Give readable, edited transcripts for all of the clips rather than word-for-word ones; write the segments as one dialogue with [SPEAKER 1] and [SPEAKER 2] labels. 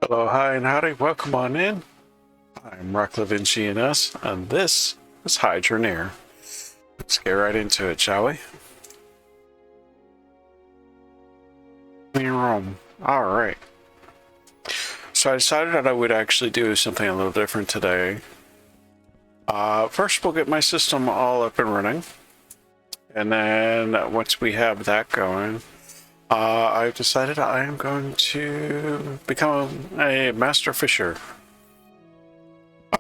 [SPEAKER 1] Hello, hi, and howdy. Welcome on in. I'm RaKlavin GNS, and this is Hydroneer. Let's get right into it, shall we? Alright. So I decided that I would actually do something a little different today. First, we'll get my system all up and running. And then once we have that going, I've decided I am going to become a master fisher.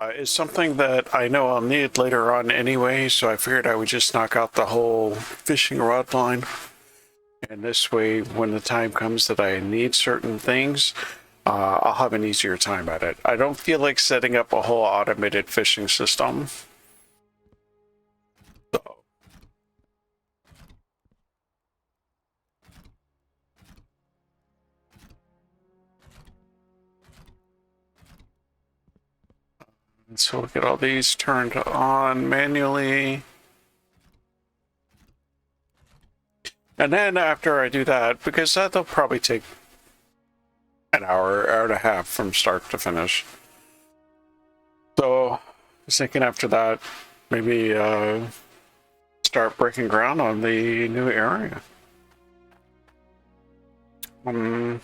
[SPEAKER 1] It's something that I know I'll need later on anyway, so I figured I would just knock out the whole fishing rod line. And this way, when the time comes that I need certain things, I'll have an easier time at it. I don't feel like setting up a whole automated fishing system. So we'll get all these turned on manually. And then after I do that, because that'll probably take an hour, hour and a half from start to finish. So I was thinking after that, maybe start breaking ground on the new area. You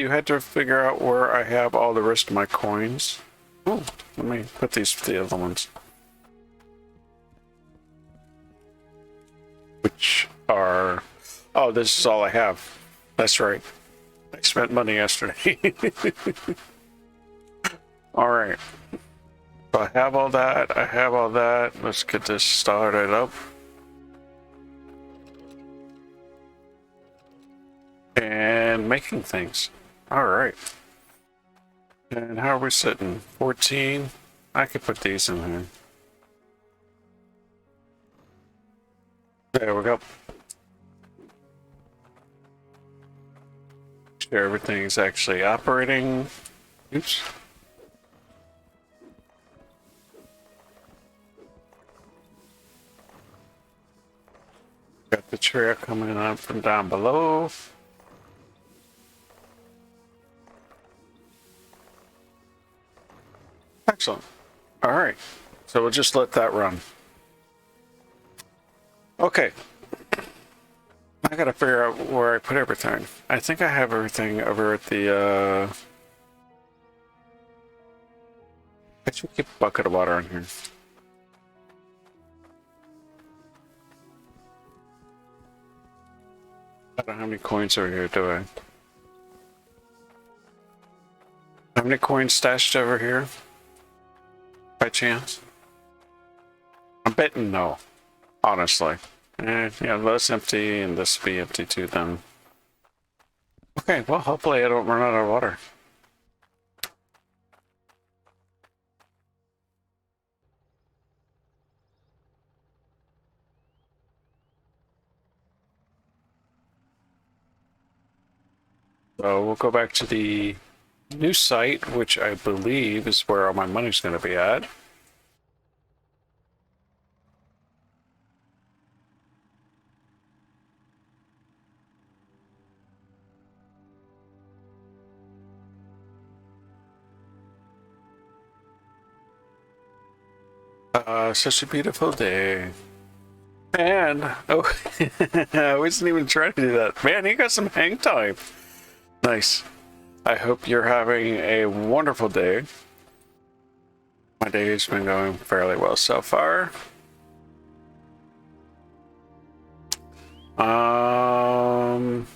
[SPEAKER 1] had to figure out where I have all the rest of my coins. Oh, let me put these to the other ones. Which are... Oh, this is all I have. That's right. I spent money yesterday. Alright. So I have all that. I have all that. Let's get this started up. And making things. Alright. And how are we sitting? 14? I could put these in here. There we go. Sure, everything's actually operating. Oops. Got the trail coming up from down below. Excellent. All right. So we'll just let that run. Okay. I gotta figure out where I put everything. I think I have everything over at the, I should keep a bucket of water in here. I don't have any coins over here, do I? Have any coins stashed over here? By chance? I'm betting no. Honestly. Yeah, that's empty, and this will be empty too then. Okay, well, hopefully I don't run out of water. So we'll go back to the new site, which I believe is where all my money's going to be at. Such a beautiful day. And, oh, I wasn't even trying to do that. Man, you got some hang time. Nice. I hope you're having a wonderful day. My day's been going fairly well so far. Alright.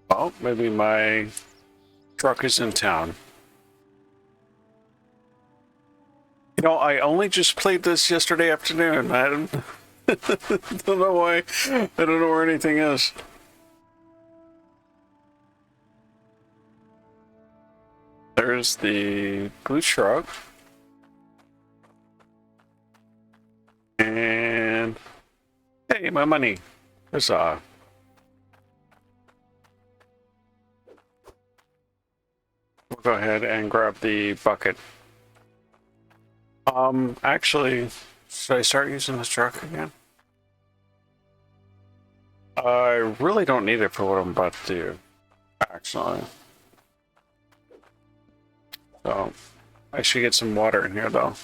[SPEAKER 1] Well, maybe my truck is in town. You know, I only just played this yesterday afternoon. I don't know why. I don't know where anything is. There's the blue truck. And hey, my money. Huzzah. We'll go ahead and grab the bucket. Actually, should I start using this truck again? I really don't need it for what I'm about to do, actually. So, I should get some water in here, though.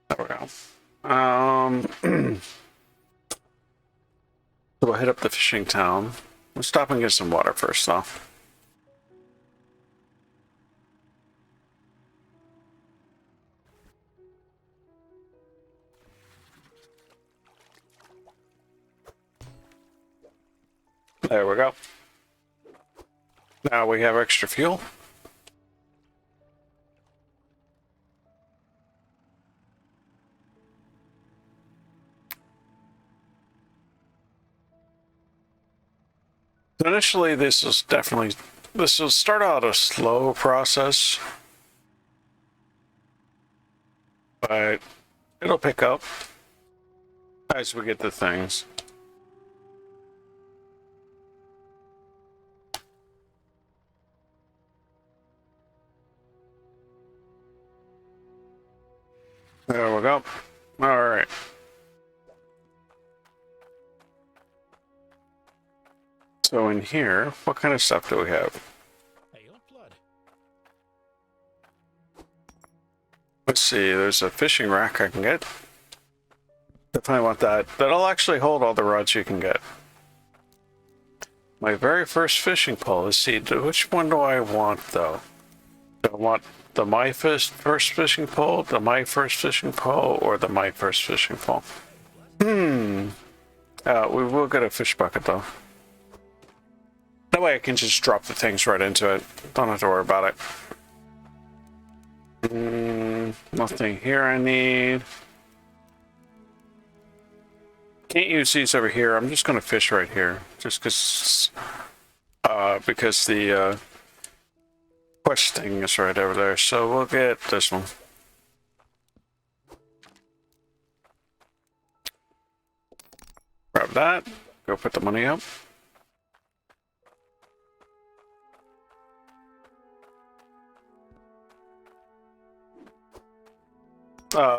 [SPEAKER 1] There we go. So we'll hit up the fishing town. We'll stop and get some water first, though. There we go. Now we have extra fuel. Initially, this will start out a slow process, but it'll pick up as we get the things. There we go. All right. So in here, what kind of stuff do we have? Let's see, there's a fishing rack I can get. Definitely want that. That'll actually hold all the rods you can get. My very first fishing pole. Let's see, which one do I want though? Do I want the my first fishing pole, the my first fishing pole, or the my first fishing pole? We will get a fish bucket though. That way I can just drop the things right into it. Don't have to worry about it. Nothing here I need. Can't use these over here. I'm just going to fish right here. Just because the quest thing is right over there. So we'll get this one. Grab that. Go put the money up.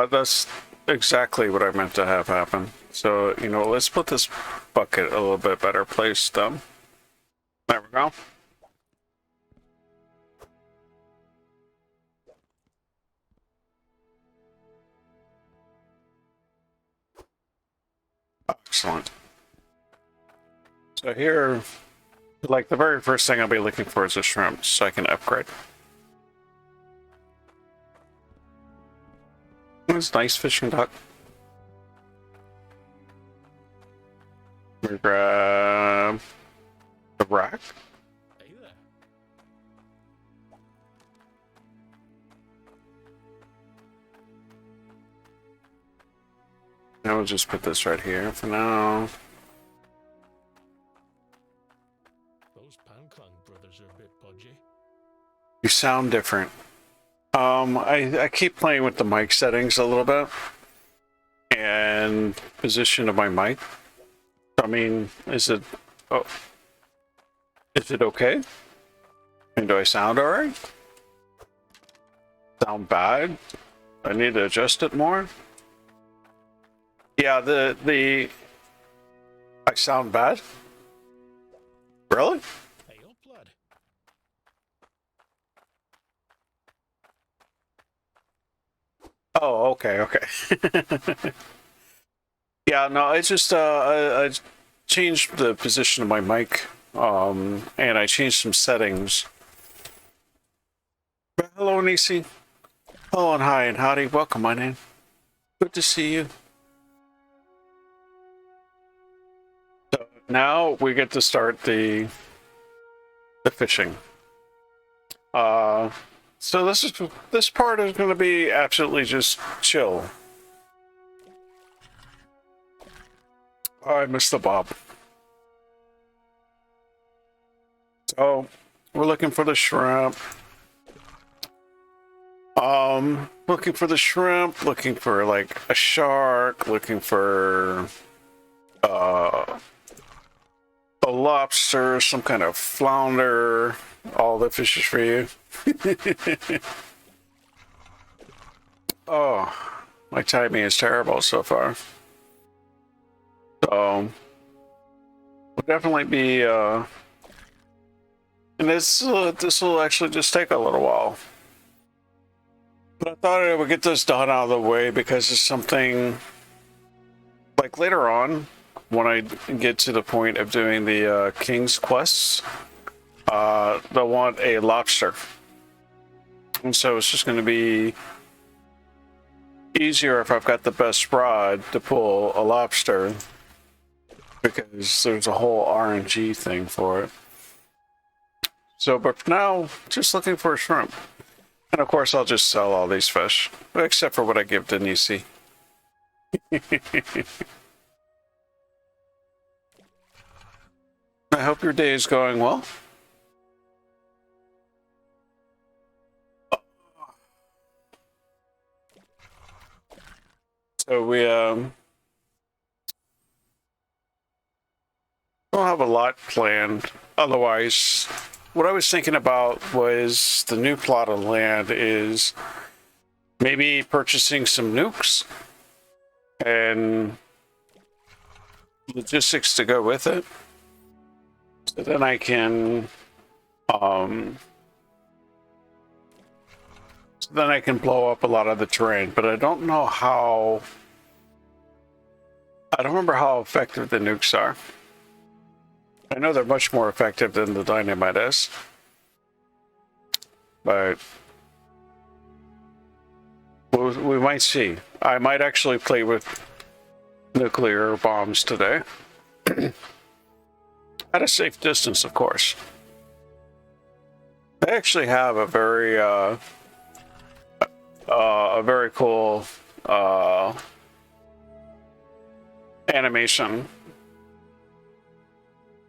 [SPEAKER 1] That's exactly what I meant to have happen. So, you know, let's put this bucket a little bit better placed. There we go. Excellent. So here, like the very first thing I'll be looking for is a shrimp, so I can upgrade. It's nice fishing dock. We grab the rack. Hey there. Now we'll just put this right here for now. Those Panclang brothers are a bit podgy. You sound different. I keep playing with the mic settings a little bit and position of my mic. I mean, is it okay? And do I sound alright? Sound bad? I need to adjust it more? Yeah, I sound bad? Really? Oh, okay. Yeah, no, it's just I changed the position of my mic, and I changed some settings. Hello, Nisi. Hello and hi and howdy. Welcome, my name. Good to see you. So now we get to start the fishing. So this part is going to be absolutely just chill. Oh, I missed the bob. So we're looking for the shrimp. Looking for the shrimp. Looking for like a shark. Looking for a lobster. Some kind of flounder. All the fishes for you. Oh, My timing is terrible so far. So will definitely be and this will actually just take a little while. But I thought I would get this done out of the way because it's something like later on when I get to the point of doing the King's quests, they'll want a lobster. And so it's just going to be easier if I've got the best rod to pull a lobster, because there's a whole RNG thing for it. So, but for now, just looking for a shrimp. And of course, I'll just sell all these fish, except for what I give to Nisi. I hope your day is going well. So we don't have a lot planned. Otherwise, what I was thinking about was the new plot of land is maybe purchasing some nukes and logistics to go with it. So then I can blow up a lot of the terrain, but I don't know how. I don't remember how effective the nukes are. I know they're much more effective than the dynamite is, but we might see. I might actually play with nuclear bombs today. At a safe distance, of course. They actually have a very cool animation,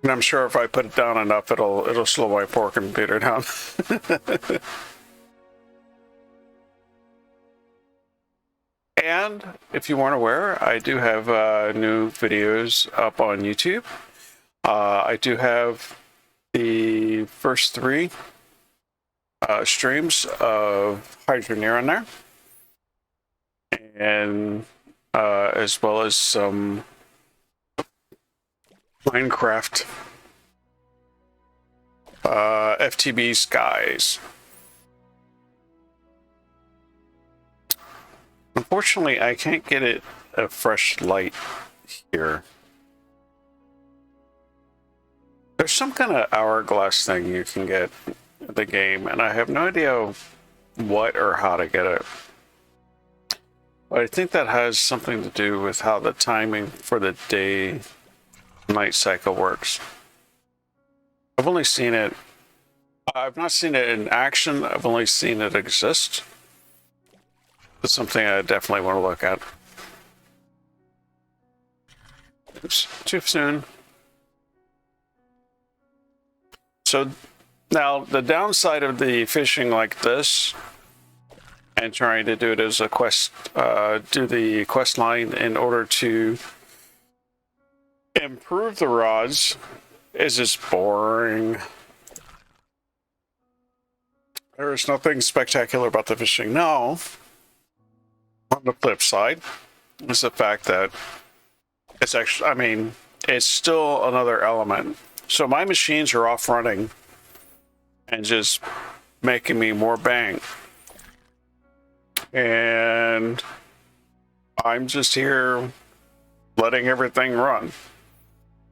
[SPEAKER 1] and I'm sure if I put it down enough, it'll slow my poor computer down. And if you weren't aware, I do have new videos up on YouTube. I do have the first 3 streams of Hydroneer on there, and as well as some Minecraft FTB skies. Unfortunately, I can't get it a fresh light here. There's some kind of hourglass thing you can get in the game, and I have no idea what or how to get it. But I think that has something to do with how the timing for the day-night cycle works. I've only seen it. I've not seen it in action. I've only seen it exist. It's something I definitely want to look at. Oops, too soon. So now the downside of the fishing like this and trying to do it as a quest, do the quest line in order to improve the rods, is it's boring. There is nothing spectacular about the fishing. Now, on the flip side, is the fact that it's actually, I mean, it's still another element. So my machines are off running and just making me more bang. And I'm just here letting everything run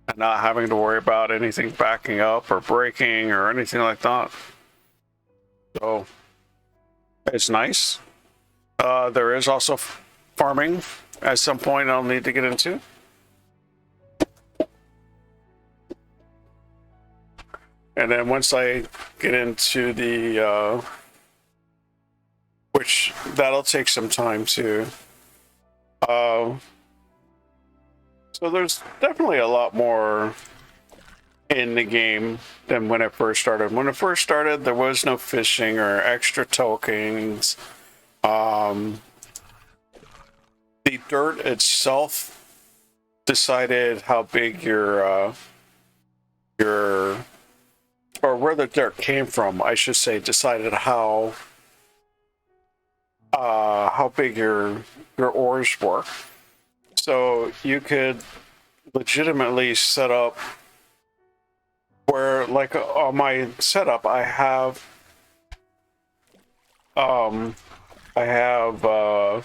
[SPEAKER 1] and not having to worry about anything backing up or breaking or anything like that. So it's nice. There is also farming at some point I'll need to get into. And then once I get into the, which that'll take some time too. So there's definitely a lot more in the game than when it first started. When it first started, there was no fishing or extra tokens. The dirt itself decided how big your or where the dirt came from, I should say, decided how how big your ores were. So you could legitimately set up where, like on my setup, I have I have I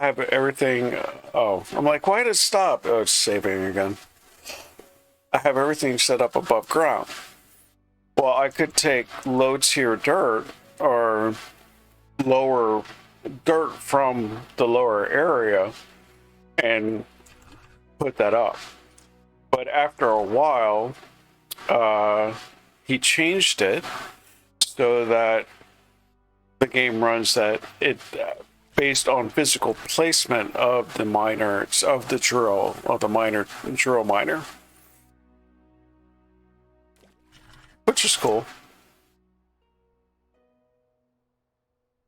[SPEAKER 1] have everything. Oh, I'm like, why did it stop? Oh, it's saving again. I have everything set up above ground. Well, I could take low tier dirt or lower dirt from the lower area and put that up. But after a while, he changed it so that the game runs that it based on physical placement of the miners of the drill drill miner, which is cool.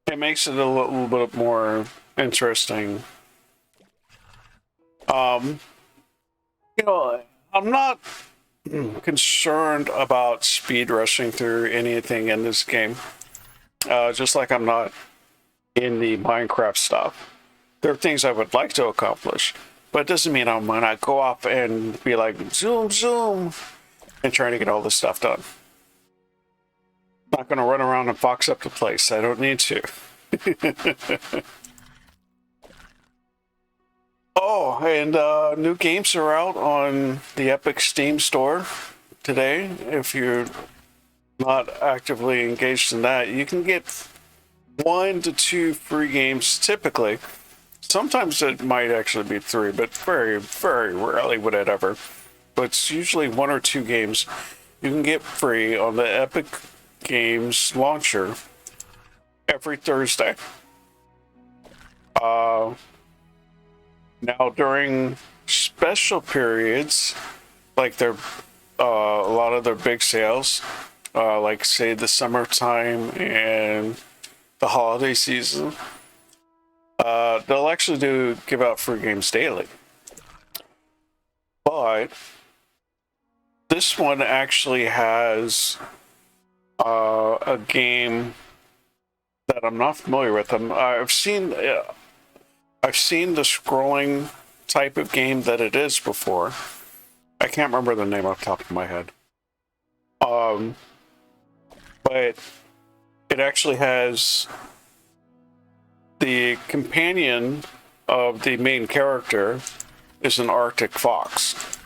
[SPEAKER 1] It makes it a little bit more interesting. You know, I'm not concerned about speed rushing through anything in this game. Just like I'm not in the Minecraft stuff. There are things I would like to accomplish, but it doesn't mean I'm gonna go off and be like zoom zoom and trying to get all this stuff done. I'm not gonna run around and fox up the place. I don't need to. Oh, and new games are out on the Epic Steam store today. If you're not actively engaged in that, you can get 1 to 2 free games typically. Sometimes it might actually be 3, but very, very rarely would it ever. But it's usually 1 or 2 games you can get free on the Epic Games launcher every Thursday. Now during special periods, like a lot of their big sales, like say the summertime and the holiday season, they'll actually give out free games daily. But this one actually has a game that I'm not familiar with. I've seen the scrolling type of game that it is before. I can't remember the name off the top of my head. But it actually has the companion of the main character is an Arctic fox.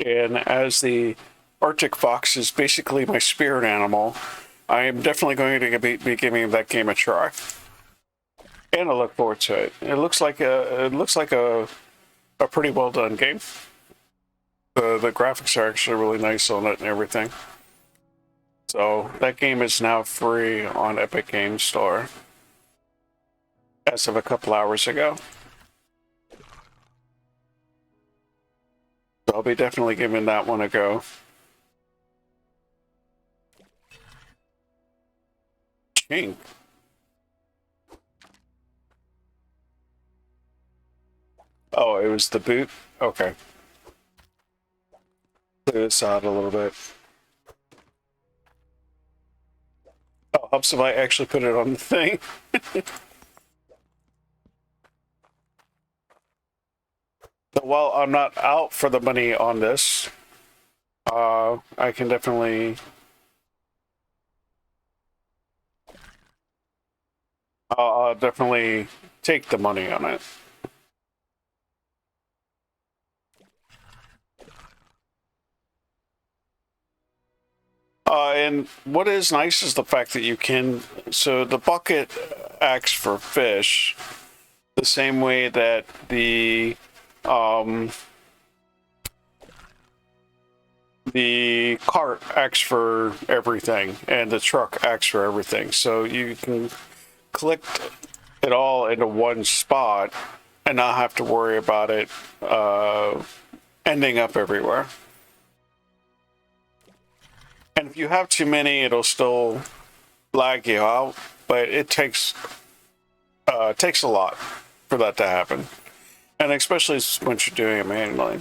[SPEAKER 1] And as the Arctic fox is basically my spirit animal, I am definitely going to be giving that game a try. And I look forward to it. It looks like a pretty well done game. The graphics are actually really nice on it and everything. So that game is now free on Epic Games Store as of a couple hours ago. So I'll be definitely giving that one a go. Chink. Oh, it was the boot? Okay. Clear this out a little bit. Oh, helps if I actually put it on the thing. But while I'm not out for the money on this, I can definitely definitely take the money on it. And what is nice is the fact that you can, so the bucket acts for fish the same way that the cart acts for everything and the truck acts for everything. So you can collect it all into one spot and not have to worry about it ending up everywhere. And if you have too many, it'll still lag you out, but it takes a lot for that to happen, and especially once you're doing it manually.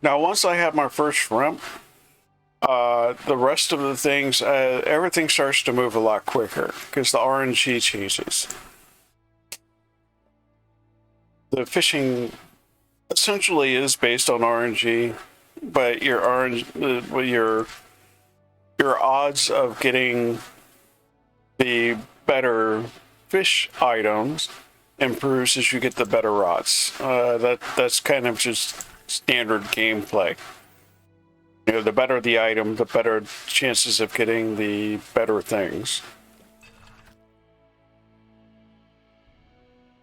[SPEAKER 1] Now, once I have my first shrimp, The rest of the things, everything starts to move a lot quicker because the RNG changes. The fishing essentially is based on RNG, but your odds of getting the better fish items improves as you get the better rods. That's kind of just standard gameplay. You know, the better the item, the better chances of getting the better things.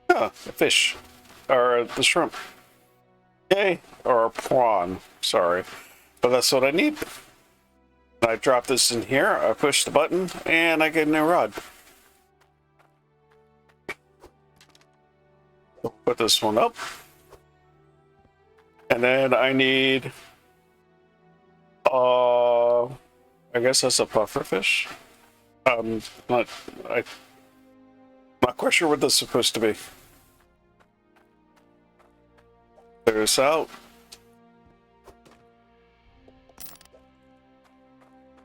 [SPEAKER 1] Ah, a fish. Or the shrimp. Yay! Or a prawn. Sorry. But that's what I need. I drop this in here, I push the button, and I get a new rod. Put this one up. And then I need... I guess that's a puffer fish. I'm not quite sure what this is supposed to be. Clear this out.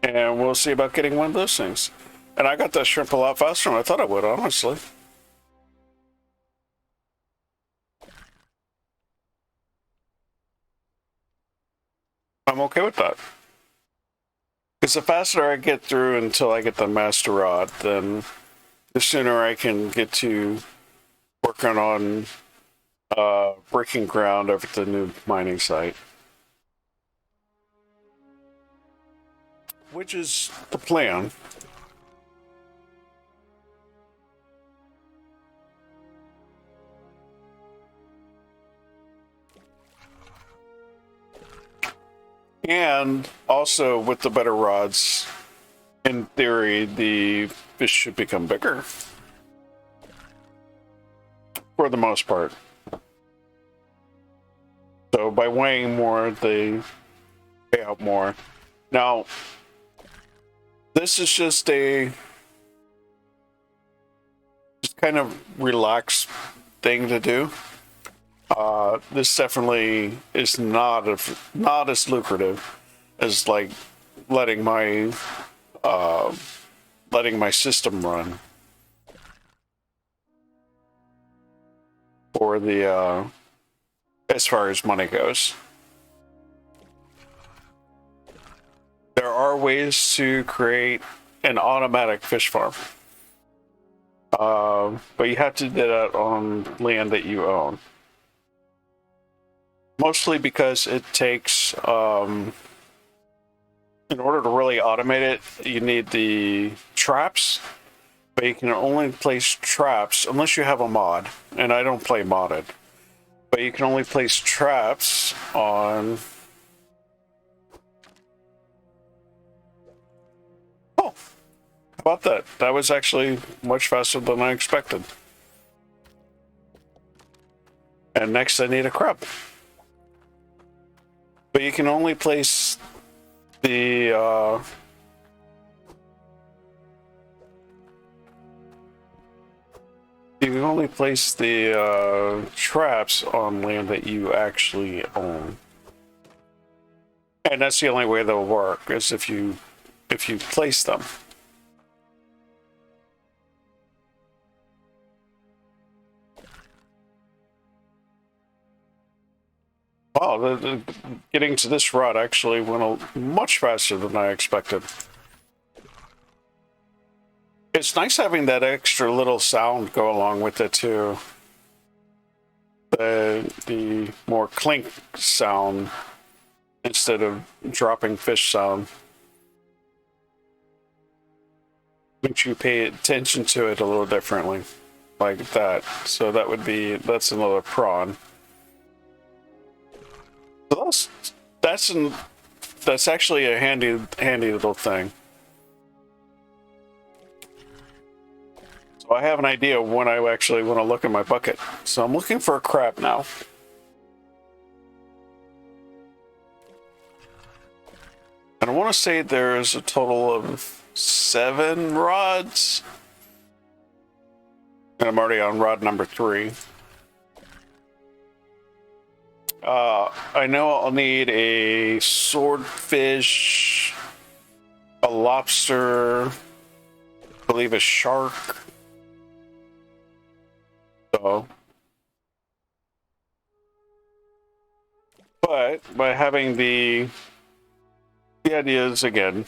[SPEAKER 1] And we'll see about getting one of those things. And I got that shrimp a lot faster than I thought I would, honestly. I'm okay with that. Because the faster I get through until I get the master rod, then the sooner I can get to working on breaking ground over the new mining site. Which is the plan. And also, with the better rods, in theory, the fish should become bigger. For the most part. So by weighing more, they pay out more. Now, this is just a kind of relaxed thing to do. This definitely is not as lucrative as like letting my system run for the as far as money goes. There are ways to create an automatic fish farm, but you have to do that on land that you own. Mostly because it takes, in order to really automate it, you need the traps, but you can only place traps unless you have a mod, and I don't play modded, but you can only place traps on... Oh, how about that? That was actually much faster than I expected. And next I need a crab. But you can only place the traps on land that you actually own, and that's the only way they'll work is if you place them. Wow, getting to this rod actually went much faster than I expected. It's nice having that extra little sound go along with it too. The more clink sound instead of dropping fish sound. Makes you pay attention to it a little differently, like that. So that's another prawn. So that's actually a handy little thing. So I have an idea when I actually want to look in my bucket. So I'm looking for a crab now. And I want to say there's a total of 7 rods. And I'm already on rod number 3. I know I'll need a swordfish a lobster, I believe a shark. So, but by having the idea is, again,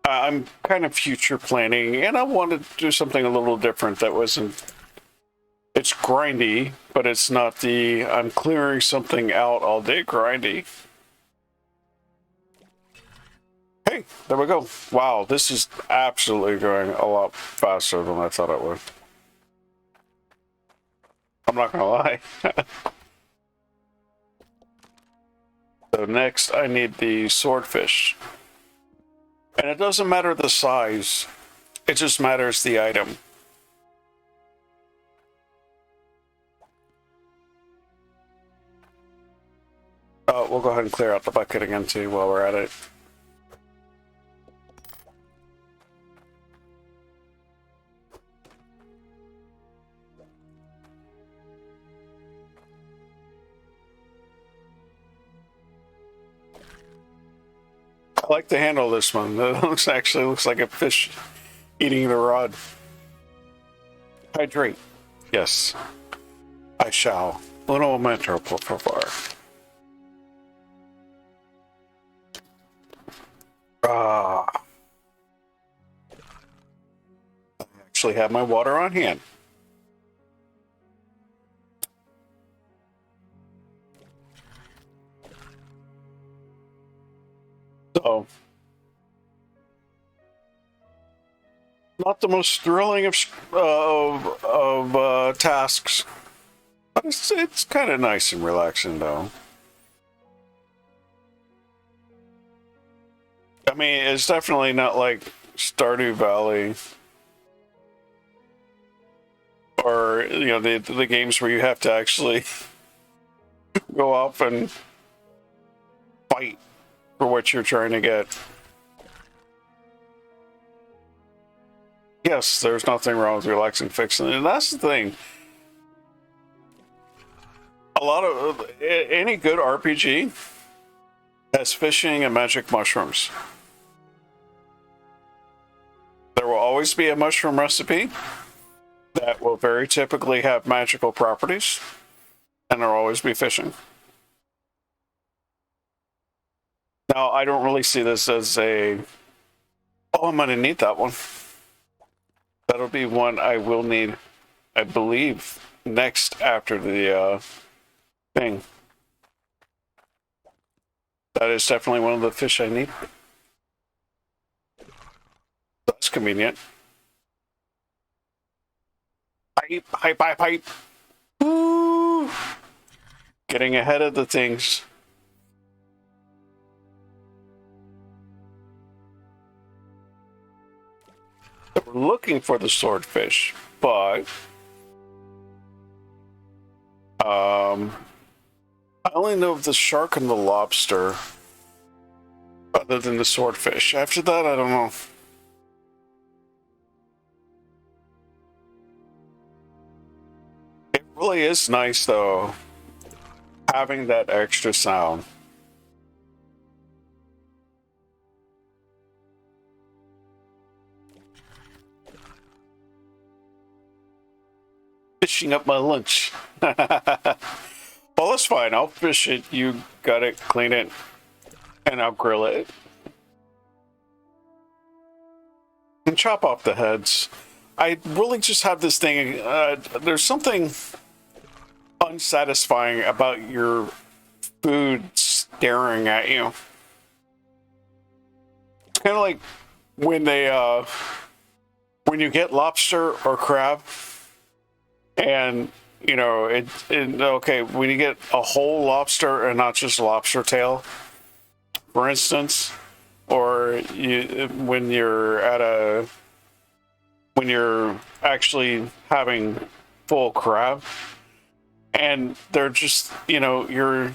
[SPEAKER 1] I'm kind of future planning, and I wanted to do something a little different that wasn't. It's grindy, but it's not the I'm clearing something out all day grindy. Hey, there we go. Wow, this is absolutely going a lot faster than I thought it would. I'm not gonna lie. So next I need the swordfish. And it doesn't matter the size, it just matters the item. We'll go ahead and clear out the bucket again too while we're at it. I like the handle of this one. It actually looks like a fish eating the rod. Hydrate. Yes. I shall. Uno momento, por favor. I actually have my water on hand. So, not the most thrilling of tasks, but it's kind of nice and relaxing though. I mean, it's definitely not like Stardew Valley or the games where you have to actually go off and fight for what you're trying to get. Yes, there's nothing wrong with relaxing fixing, and that's the thing. A lot of any good RPG has fishing and magic mushrooms. There will always be a mushroom recipe that will very typically have magical properties, and there will always be fishing. Now, I don't really see this as a, oh, I'm going to need that one. That'll be one I will need, I believe, next after the thing. That is definitely one of the fish I need. That's convenient. Pipe. Woo! Getting ahead of the things. We're looking for the swordfish, but I only know of the shark and the lobster, other than the swordfish. After that, I don't know. It really is nice, though, having that extra sound. Fishing up my lunch. Well, that's fine. I'll fish it. You got it, clean it, and I'll grill it. And chop off the heads. I really just have this thing. There's something unsatisfying about your food staring at you. It's kind of like when when you get lobster or crab, and okay, when you get a whole lobster and not just lobster tail, for instance, or when you're actually having full crab, and they're just, your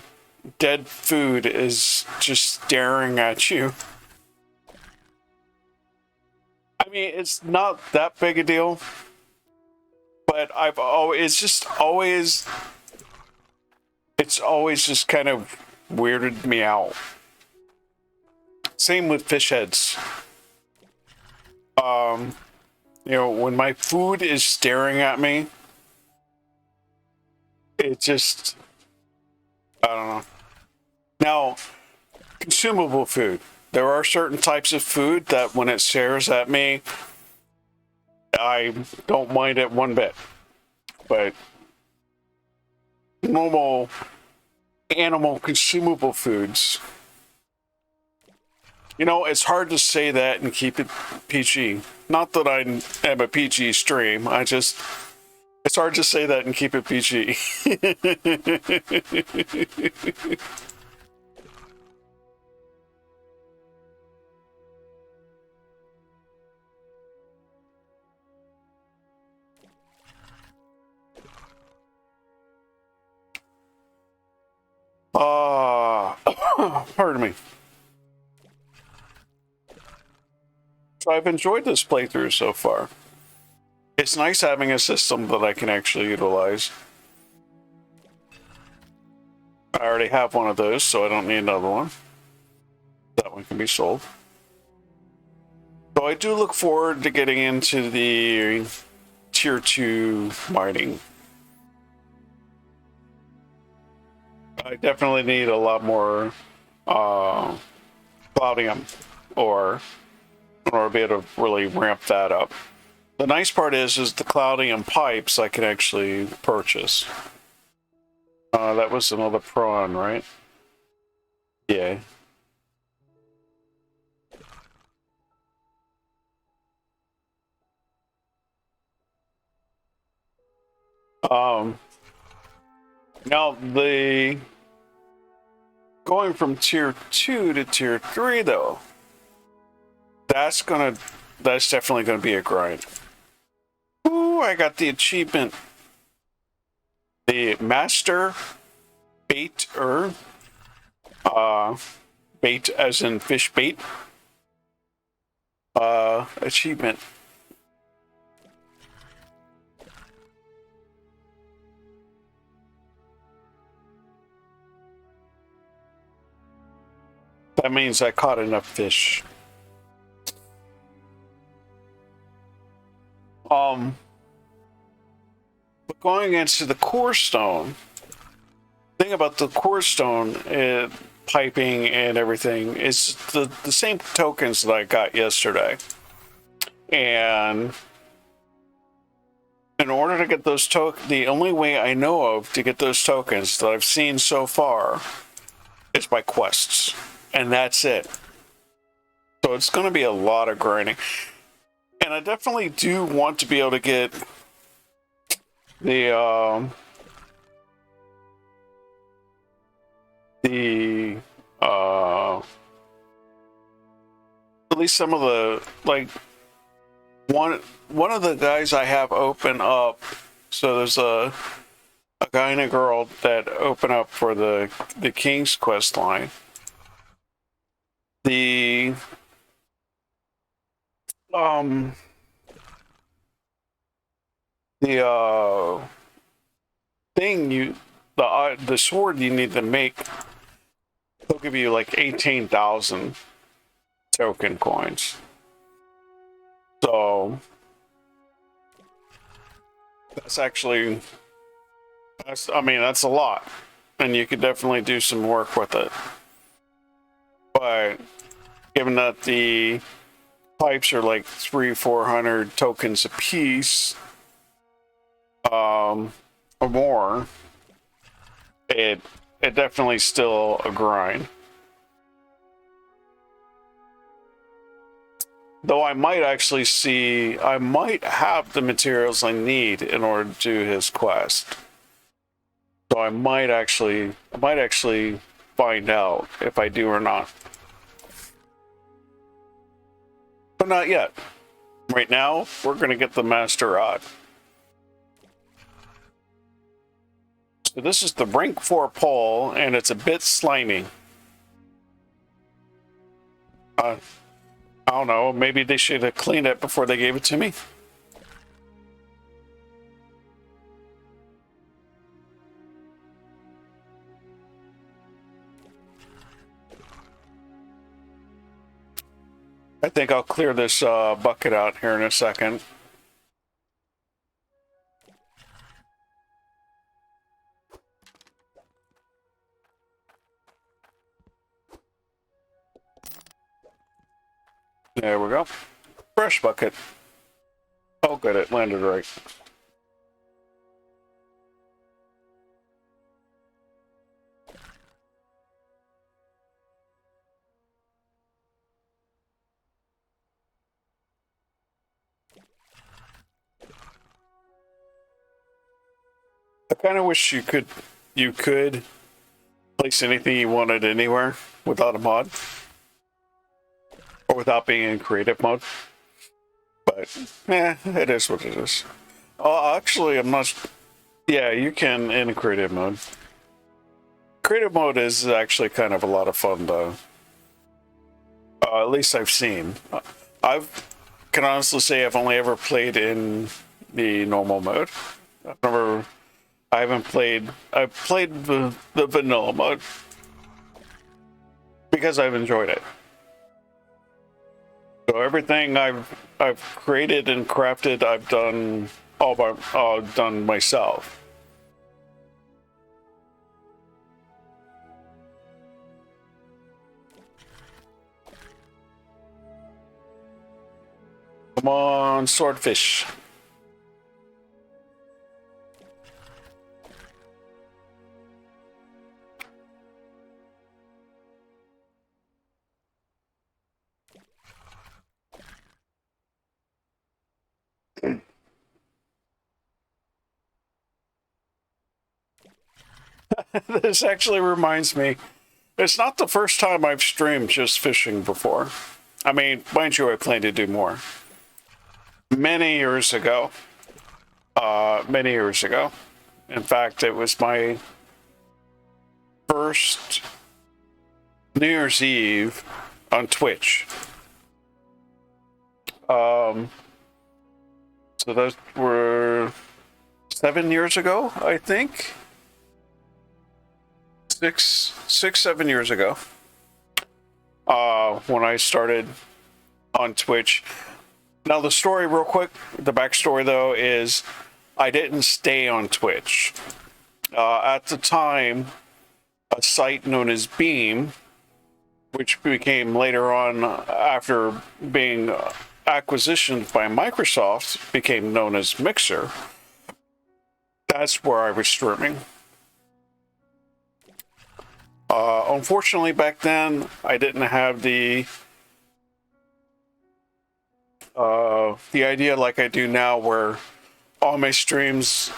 [SPEAKER 1] dead food is just staring at you. I mean, it's not that big a deal, but it's always just kind of weirded me out. Same with fish heads. You know, when my food is staring at me, it just, I don't know. Now, consumable food. There are certain types of food that when it stares at me, I don't mind it one bit. But normal animal consumable foods, you know, it's hard to say that and keep it PG. Not that I am a PG stream, it's hard to say that and keep it PG. Pardon me. So I've enjoyed this playthrough so far. It's nice having a system that I can actually utilize. I already have one of those, so I don't need another one. That one can be sold. So I do look forward to getting into the tier 2 mining. I definitely need a lot more cloudium ore in order to be able to really ramp that up. The nice part is the cloudium pipes I can actually purchase. That was another prawn, right? Yeah. Now the going from tier 2 to tier 3 though, that's definitely gonna be a grind. Ooh, I got the achievement. The master baiter, bait as in fish bait, achievement. That means I caught enough fish. But going into the core stone, thing about the core stone piping and everything is the same tokens that I got yesterday. And in order to get those tokens, the only way I know of to get those tokens that I've seen so far is by quests. And that's it. So it's going to be a lot of grinding. And I definitely do want to be able to get the at least some of the, like, one of the guys I have open up. So there's a guy and a girl that open up for the King's quest line. The thing the sword you need to make, they'll give you like 18,000 token coins. So that's actually, that's a lot, and you could definitely do some work with it. But given that the pipes are like 300-400 tokens a piece, or more, it definitely still a grind. Though I might have the materials I need in order to do his quest. So I might actually find out if I do or not. But not yet. Right now, we're gonna get the Master Rod. So this is the rank 4 pole, and it's a bit slimy. I don't know, maybe they should have cleaned it before they gave it to me. I think I'll clear this bucket out here in a second. There we go. Fresh bucket. Oh, good, it landed right. I kind of wish you could place anything you wanted anywhere without a mod. Or without being in creative mode. But, it is what it is. Oh, actually, I'm not... Yeah, you can in creative mode. Creative mode is actually kind of a lot of fun, though. At least I've seen. Can honestly say I've only ever played in the normal mode. I've played the vanilla mode. Because I've enjoyed it. So everything I've created and crafted, I've done done myself. Come on, swordfish. This actually reminds me, it's not the first time I've streamed just fishing before. I mean, mind you, I plan to do more. Many years ago. In fact, it was my first New Year's Eve on Twitch. So those were 7 years ago, I think. 7 years ago. When I started on Twitch. Now the story real quick, the backstory though is I didn't stay on Twitch. At the time, a site known as Beam, which became later on after being acquisitioned by Microsoft, became known as Mixer. That's where I was streaming. Unfortunately, back then, I didn't have the idea like I do now, where all my streams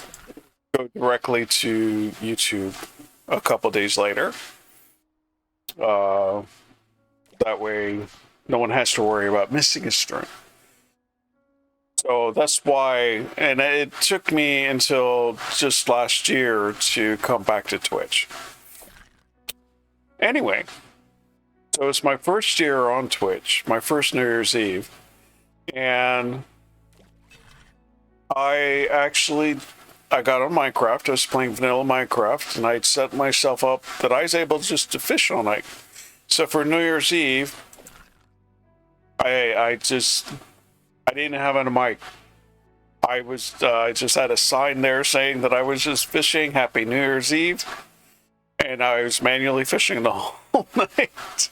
[SPEAKER 1] go directly to YouTube a couple days later. That way, no one has to worry about missing a stream. So that's why, and it took me until just last year to come back to Twitch. Anyway, so it's my first year on Twitch, my first New Year's Eve, and I got on Minecraft. I was playing vanilla Minecraft, and I'd set myself up that I was able just to fish all night. So for New Year's Eve, I didn't have a mic. I just had a sign there saying that I was just fishing. Happy New Year's Eve. And I was manually fishing the whole night.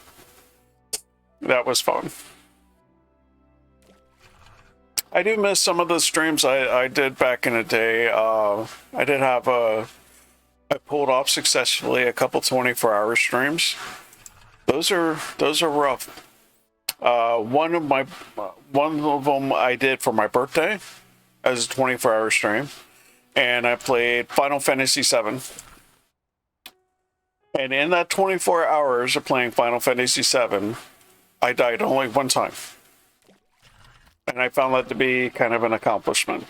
[SPEAKER 1] That was fun. I do miss some of the streams I did back in the day. I pulled off successfully a couple 24-hour streams. Those are rough. One of them I did for my birthday as a 24-hour stream, and I played Final Fantasy VII. And in that 24 hours of playing Final Fantasy VII, I died only one time. And I found that to be kind of an accomplishment.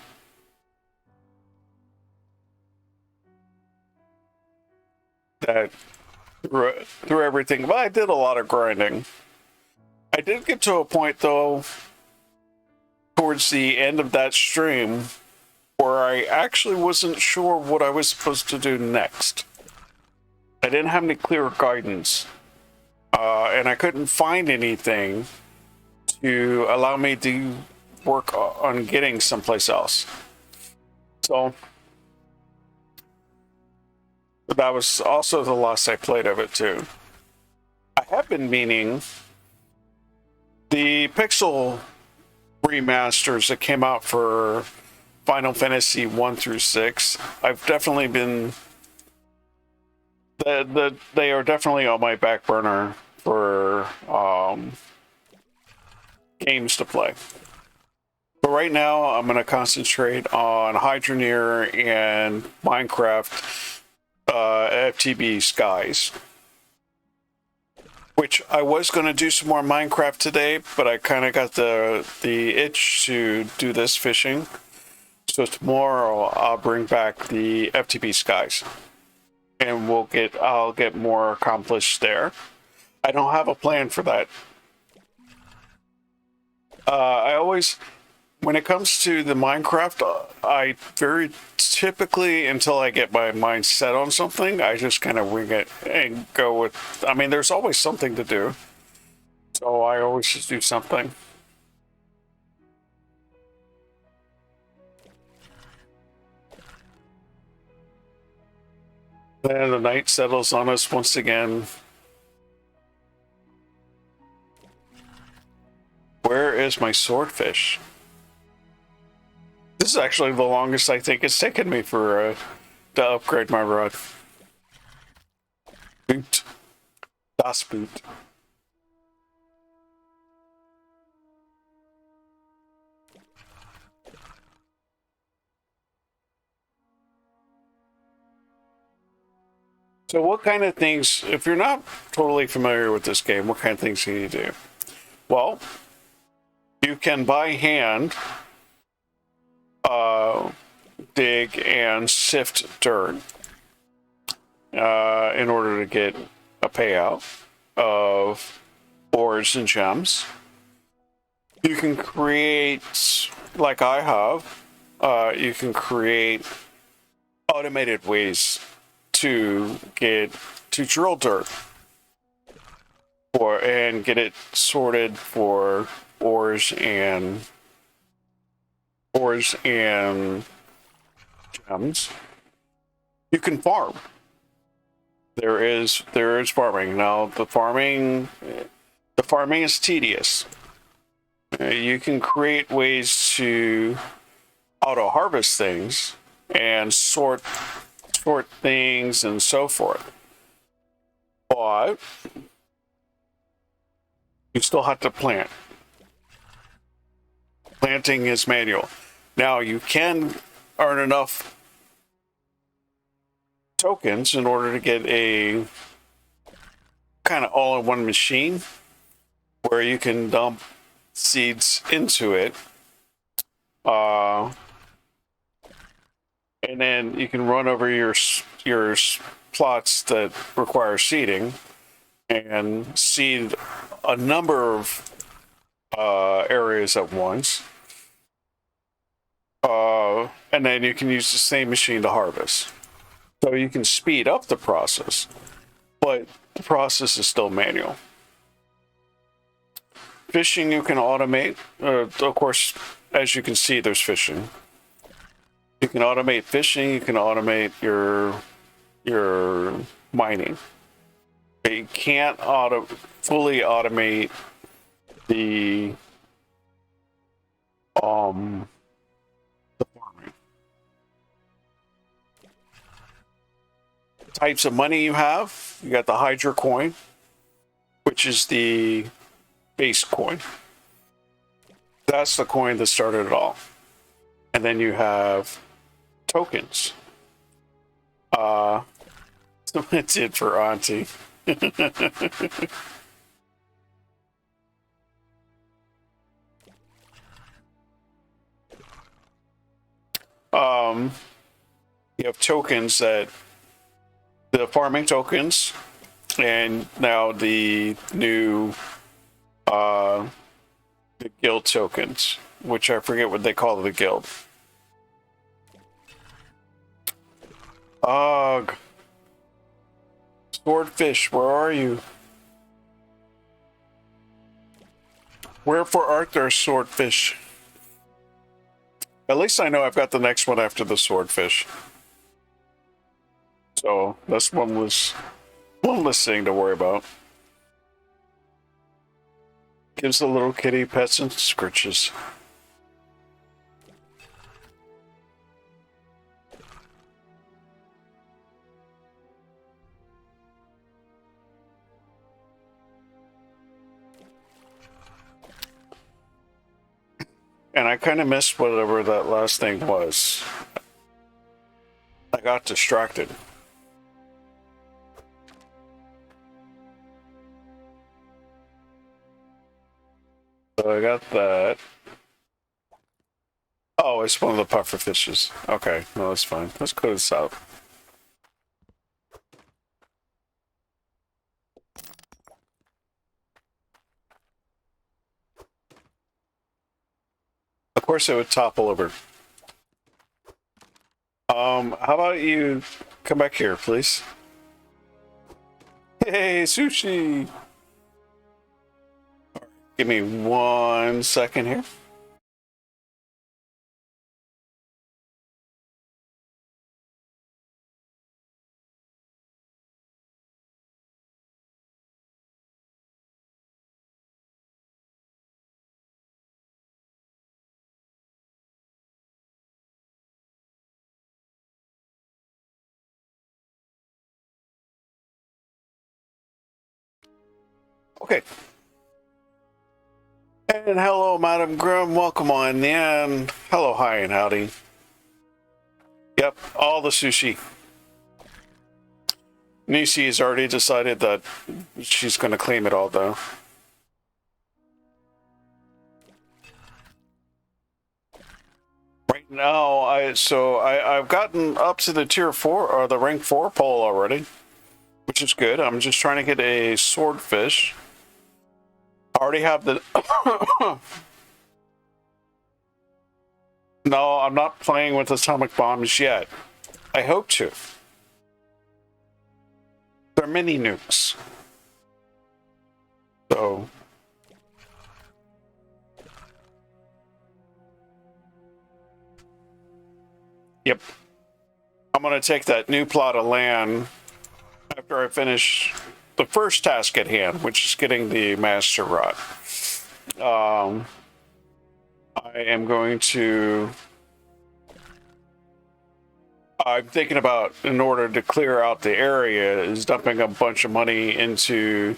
[SPEAKER 1] That through everything, but I did a lot of grinding. I did get to a point, though, towards the end of that stream, where I actually wasn't sure what I was supposed to do next. I didn't have any clear guidance, and I couldn't find anything to allow me to work on getting someplace else. So that was also the last I played of it too. I have been meaning the pixel remasters that came out for Final Fantasy 1 through 6. I've definitely been they are definitely on my back burner for games to play. But right now, I'm going to concentrate on Hydroneer and Minecraft FTB Skies. Which I was going to do some more Minecraft today, but I kind of got the itch to do this fishing. So tomorrow I'll bring back the FTB Skies. And I'll get more accomplished there. I don't have a plan for that. I always, when it comes to the Minecraft, I very typically, until I get my mind set on something, I just kind of wing it and go with, I mean, there's always something to do. So I always just do something. Then the night settles on us once again. Where is my swordfish? This is actually the longest I think it's taken me for to upgrade my rod. Boot. Das Boot. So what kind of things, if you're not totally familiar with this game, what kind of things can you do? Well, you can by hand dig and sift dirt in order to get a payout of ores and gems. You can create, like I have, you can create automated ways to drill dirt and get it sorted for ores and gems. You can farm. There is farming. Now the farming is tedious. You can create ways to auto harvest things and sort things and so forth. But you still have to plant. Planting is manual. Now you can earn enough tokens in order to get a kind of all-in-one machine where you can dump seeds into it. And then you can run over your plots that require seeding and seed a number of areas at once. And then you can use the same machine to harvest. So you can speed up the process, but the process is still manual. Fishing you can automate. Of course, as you can see, there's fishing. You can automate fishing. You can automate your mining. But you can't fully automate the farming. Types of money you have. You got the Hydra coin, which is the base coin. That's the coin that started it all. And then you have tokens. That's it for Auntie. You have tokens that the farming tokens, and now the new the guild tokens, which I forget what they call the guild. Ugh. Swordfish, where are you? Wherefore art there, swordfish? At least I know I've got the next one after the swordfish. So that's one less thing to worry about. Gives the little kitty pets and scritches. And I kind of missed whatever that last thing was. I got distracted. So I got that. Oh, it's one of the puffer fishes. Okay, no, that's fine. Let's go to the south. Of course it would topple over. How about you come back here, please? Hey, sushi! Give me 1 second here. Okay. And hello, Madam Grimm. Welcome on in. Hello, hi, and howdy. Yep, all the sushi. Nisi has already decided that she's going to claim it all, though. Right now, I've gotten up to the tier 4 or the rank 4 pole already, which is good. I'm just trying to get a swordfish. I already have the. No, I'm not playing with atomic bombs yet. I hope to. They're mini nukes. So. Yep. I'm going to take that new plot of land after I finish the first task at hand, which is getting the master rod. I am going to. I'm thinking about, in order to clear out the area, is dumping a bunch of money into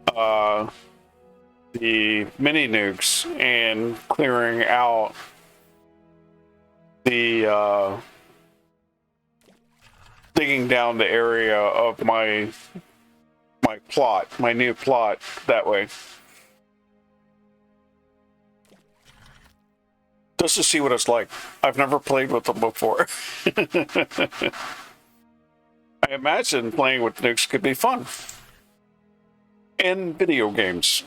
[SPEAKER 1] the mini nukes and clearing out the digging down the area of my plot, my new plot that way. Just to see what it's like. I've never played with them before. I imagine playing with nukes could be fun. In video games,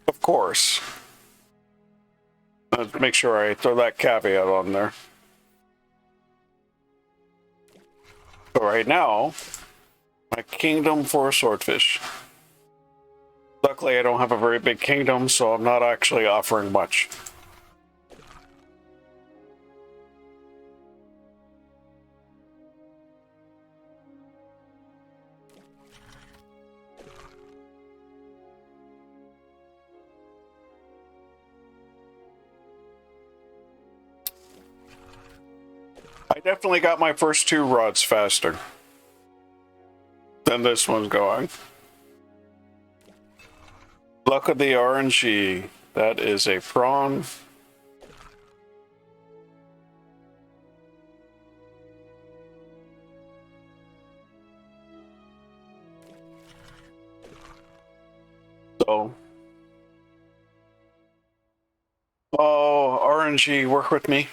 [SPEAKER 1] of course. Let's make sure I throw that caveat on there. So right now, my kingdom for a swordfish. Luckily, I don't have a very big kingdom, so I'm not actually offering much. I definitely got my first 2 rods faster than this one's going. Luck of the RNG. That is a prawn. So. Oh, RNG, work with me.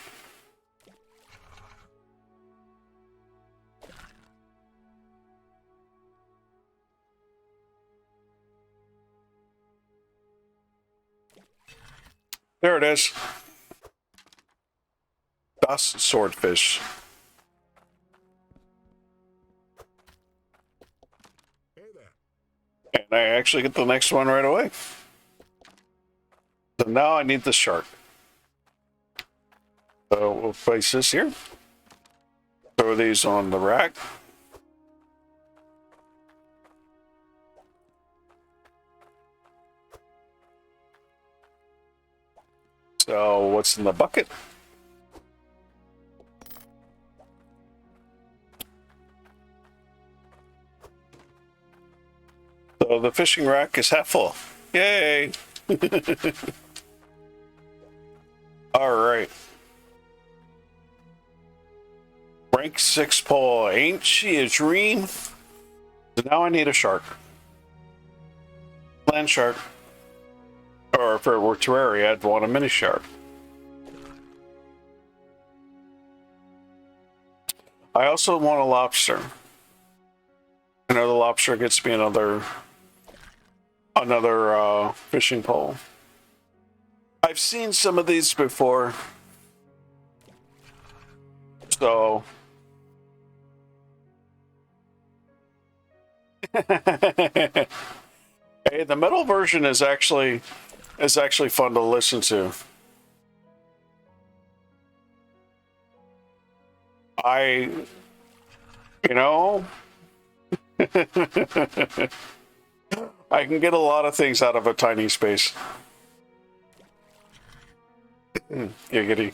[SPEAKER 1] There it is. Das swordfish. Hey there. And I actually get the next one right away. So now I need the shark. So we'll place this here. Throw these on the rack. So what's in the bucket? So the fishing rack is half full. Yay! All right. Rank 6 pole. Ain't she a dream? So now I need a shark. Land shark. Or if it were terraria, I'd want a mini shark. I also want a lobster. I know the lobster gets me another fishing pole. I've seen some of these before. So hey, the metal version is actually fun to listen to. You know, I can get a lot of things out of a tiny space. Giggity.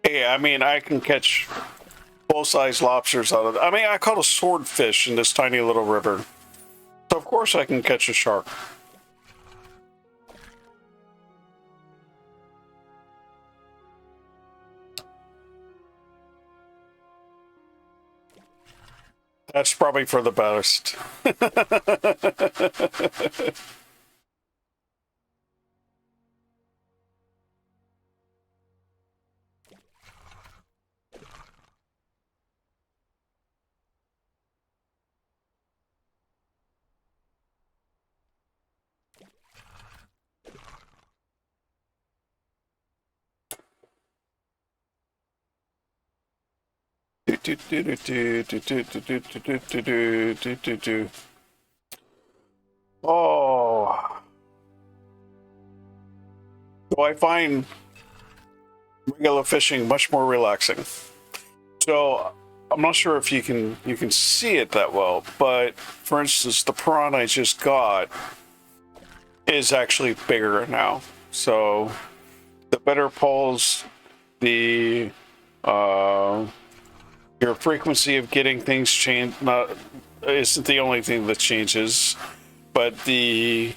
[SPEAKER 1] Yeah, I mean, I can catch full-size lobsters out of it. I mean, I caught a swordfish in this tiny little river. So of course I can catch a shark. That's probably for the best. Oh. So I find regular fishing much more relaxing. So I'm not sure if you can see it that well, but for instance, the prawn I just got is actually bigger now. So the better pulls, the your frequency of getting things changed isn't the only thing that changes, but the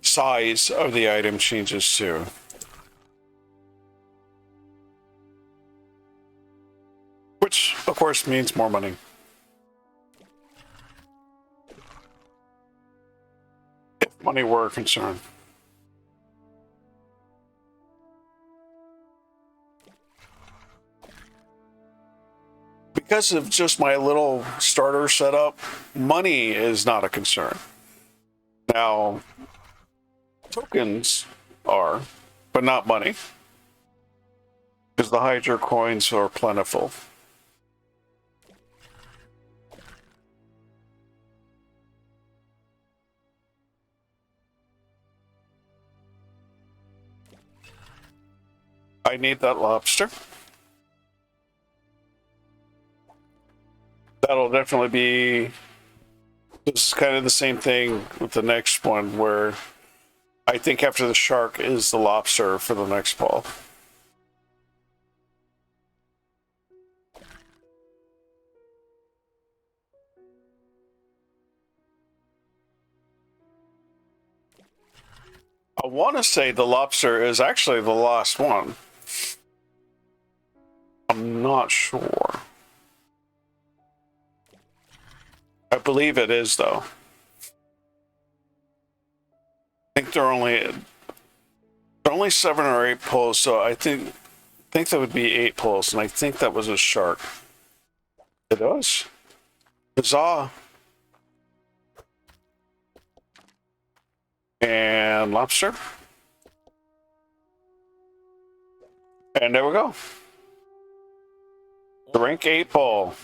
[SPEAKER 1] size of the item changes too. Which, of course, means more money. If money were a concern. Because of just my little starter setup, money is not a concern. Now, tokens are, but not money. Because the Hydro coins are plentiful. I need that lobster. That'll definitely be just kind of the same thing with the next one, where I think after the shark is the lobster for the next ball. I want to say the lobster is actually the last one. I'm not sure. I believe it is, though. I think they're only 7 or 8 pulls, so I think that would be 8 pulls, and I think that was a shark. It was. Huzzah. And lobster. And there we go. The rank 8 pull.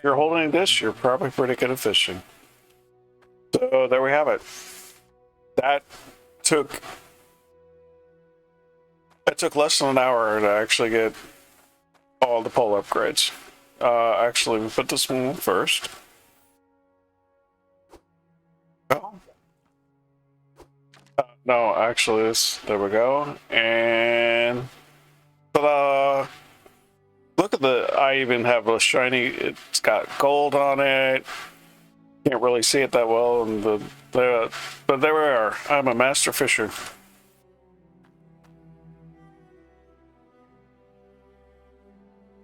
[SPEAKER 1] If you're holding this, you're probably pretty good at fishing. So there we have it. That took less than an hour to actually get all the pole upgrades. Actually, we put this one first. Oh. No, actually, there we go. And ta-da! Look at I even have a shiny, it's got gold on it. Can't really see it that well, and but there we are. I'm a master fisher.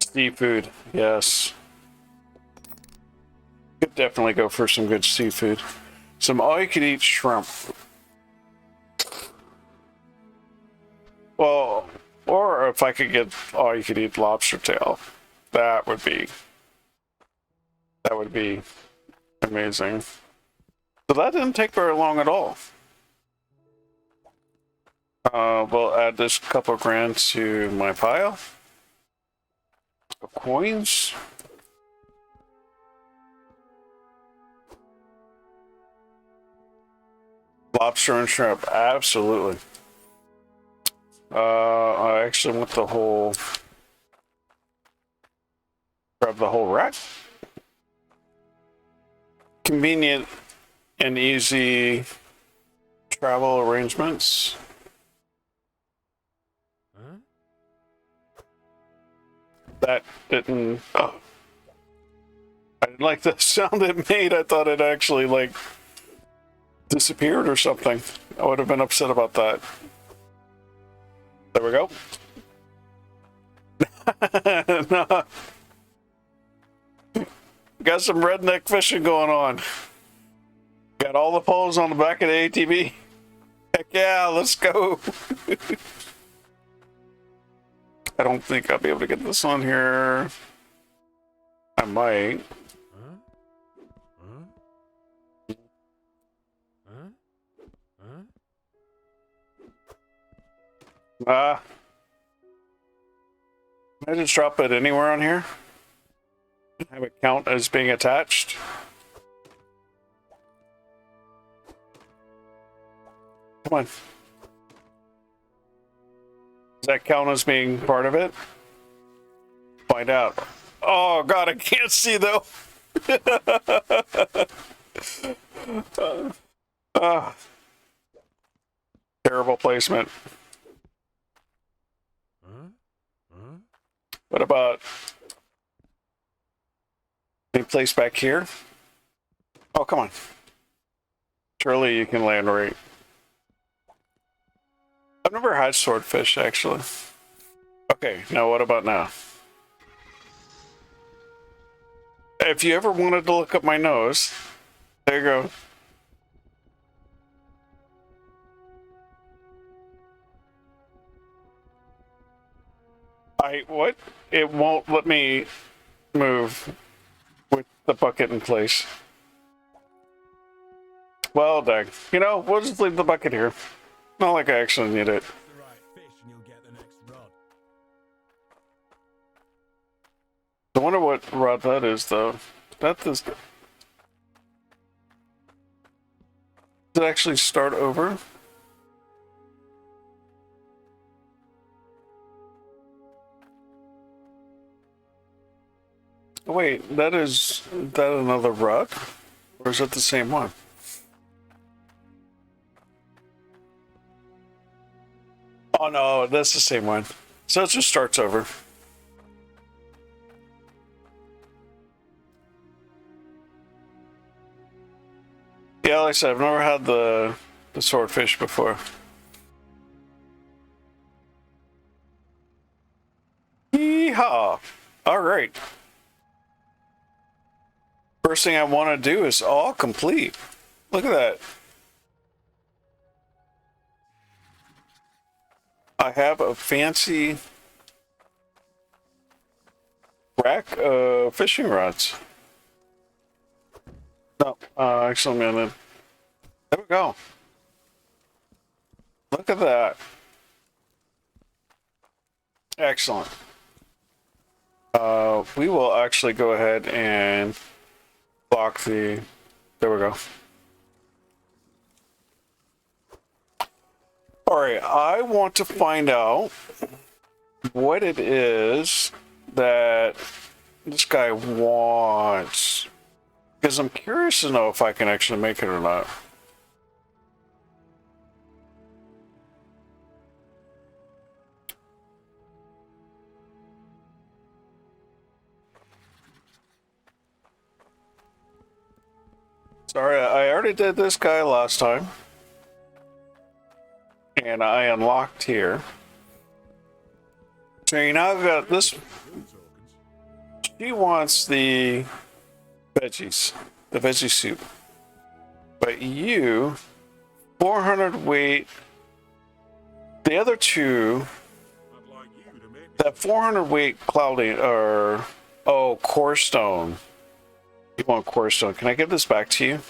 [SPEAKER 1] Seafood, yes. Could definitely go for some good seafood. Some all-you-can-eat shrimp. Well, or if I could get all-you-can-eat lobster tail, that would be amazing. So that didn't take very long at all. We'll add this couple grand to my pile of coins. Lobster and shrimp, absolutely. I actually want grab the whole rack. Convenient and easy travel arrangements. Huh? That didn't. Oh. I didn't like the sound it made. I thought it actually like disappeared or something. I would have been upset about that. There we go. No. Got some redneck fishing going on. Got all the poles on the back of the ATV. Heck yeah, let's go. I don't think I'll be able to get this on here. I might. Can I just drop it anywhere on here? Have it count as being attached? Come on. Does that count as being part of it? Find out. Oh god, I can't see though. Terrible placement. What about any place back here? Oh, come on. Surely you can land right. I've never had swordfish, actually. Okay, now what about now? If you ever wanted to look up my nose, there you go. What? It won't let me move with the bucket in place. Well, dang. You know, we'll just leave the bucket here. Not like I actually need it. I wonder what rod that is, though. That is... Does it actually start over? Wait, is that another rod? Or is it the same one? Oh no, that's the same one. So it just starts over. Yeah, like I said, I've never had the swordfish before. Yeehaw! Alright. First thing I want to do is all complete. Look at that. I have a fancy rack of fishing rods. No, actually, man, there we go. Look at that. Excellent. We will actually go ahead and block the... There we go. Alright, I want to find out what it is that this guy wants. Because I'm curious to know if I can actually make it or not. Sorry, I already did this guy last time. And I unlocked here. So you now got this. She wants the veggies, the veggie soup. But you, 400 weight. The other two, that 400 weight clouding, or, oh, core stone. You want core stone. Can I give this back to you?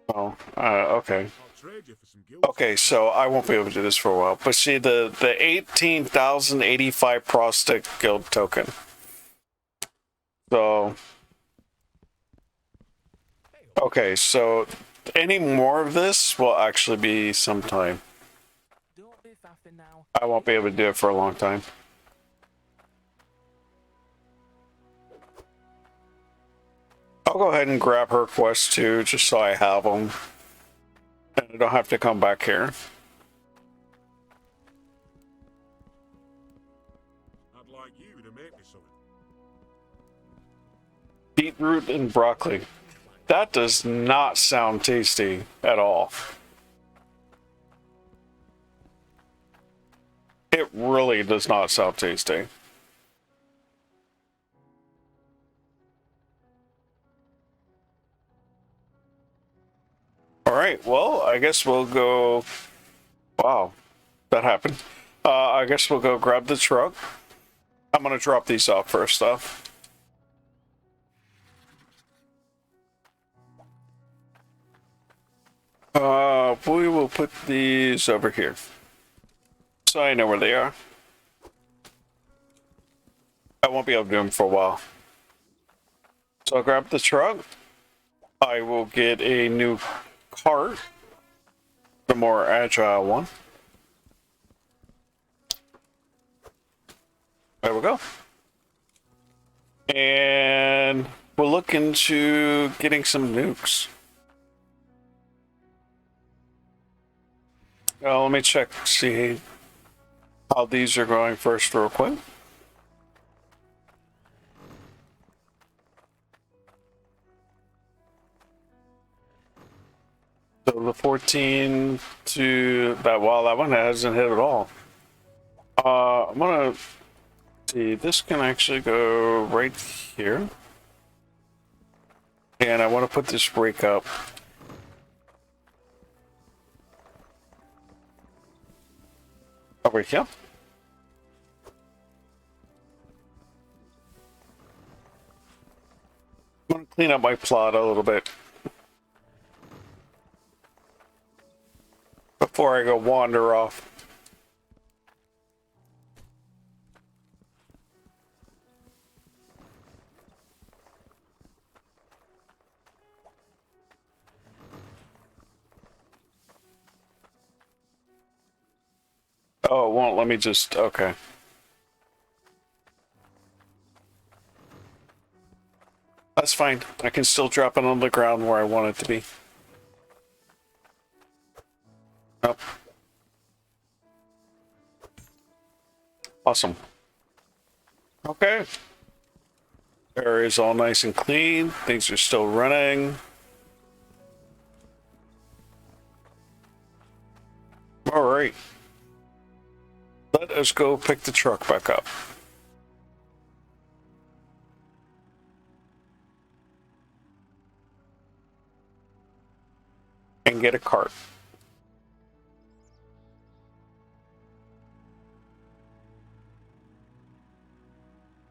[SPEAKER 1] Oh, okay. Okay, so I won't be able to do this for a while. But see, the 18,085 Prostic Guild token. So, okay, so any more of this will actually be sometime. I won't be able to do it for a long time. I'll go ahead and grab her quests too, just so I have them. And I don't have to come back here.
[SPEAKER 2] I'd like you to make me something.
[SPEAKER 1] Beetroot and broccoli. That does not sound tasty at all. It really does not sound tasty. Alright, well, I guess we'll go... Wow, that happened. I guess we'll go grab the truck. I'm gonna drop these off first, though. We will put these over here. So I know where they are. I won't be able to do them for a while. So I'll grab the truck. I will get a new cart, the more agile one. There we go. And we'll look into getting some nukes. Let me check, see how these are going first real quick. So the 14 to that, wow, that one hasn't hit at all. I'm gonna see, this can actually go right here. And I want to put this brake up. Over here. I'm gonna clean up my plot a little bit before I go wander off. Oh, it won't let me just, okay. That's fine. I can still drop it on the ground where I want it to be. Nope. Awesome. Okay. Area is all nice and clean. Things are still running. All right. Let us go pick the truck back up. And get a cart.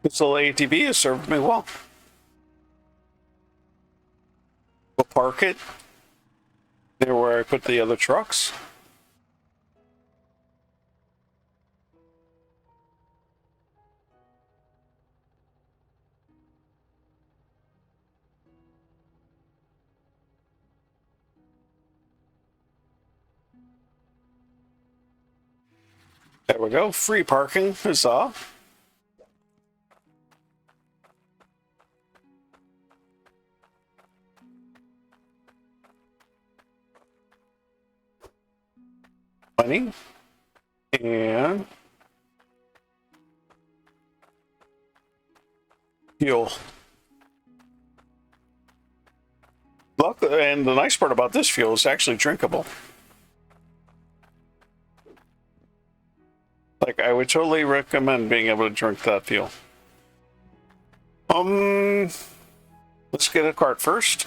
[SPEAKER 1] This little ATV has served me well. We'll park it near where I put the other trucks. There we go. Free parking. Huzzah. Money. And fuel. Look, and the nice part about this fuel is actually drinkable. Like, I would totally recommend being able to drink that fuel. Let's get a cart first.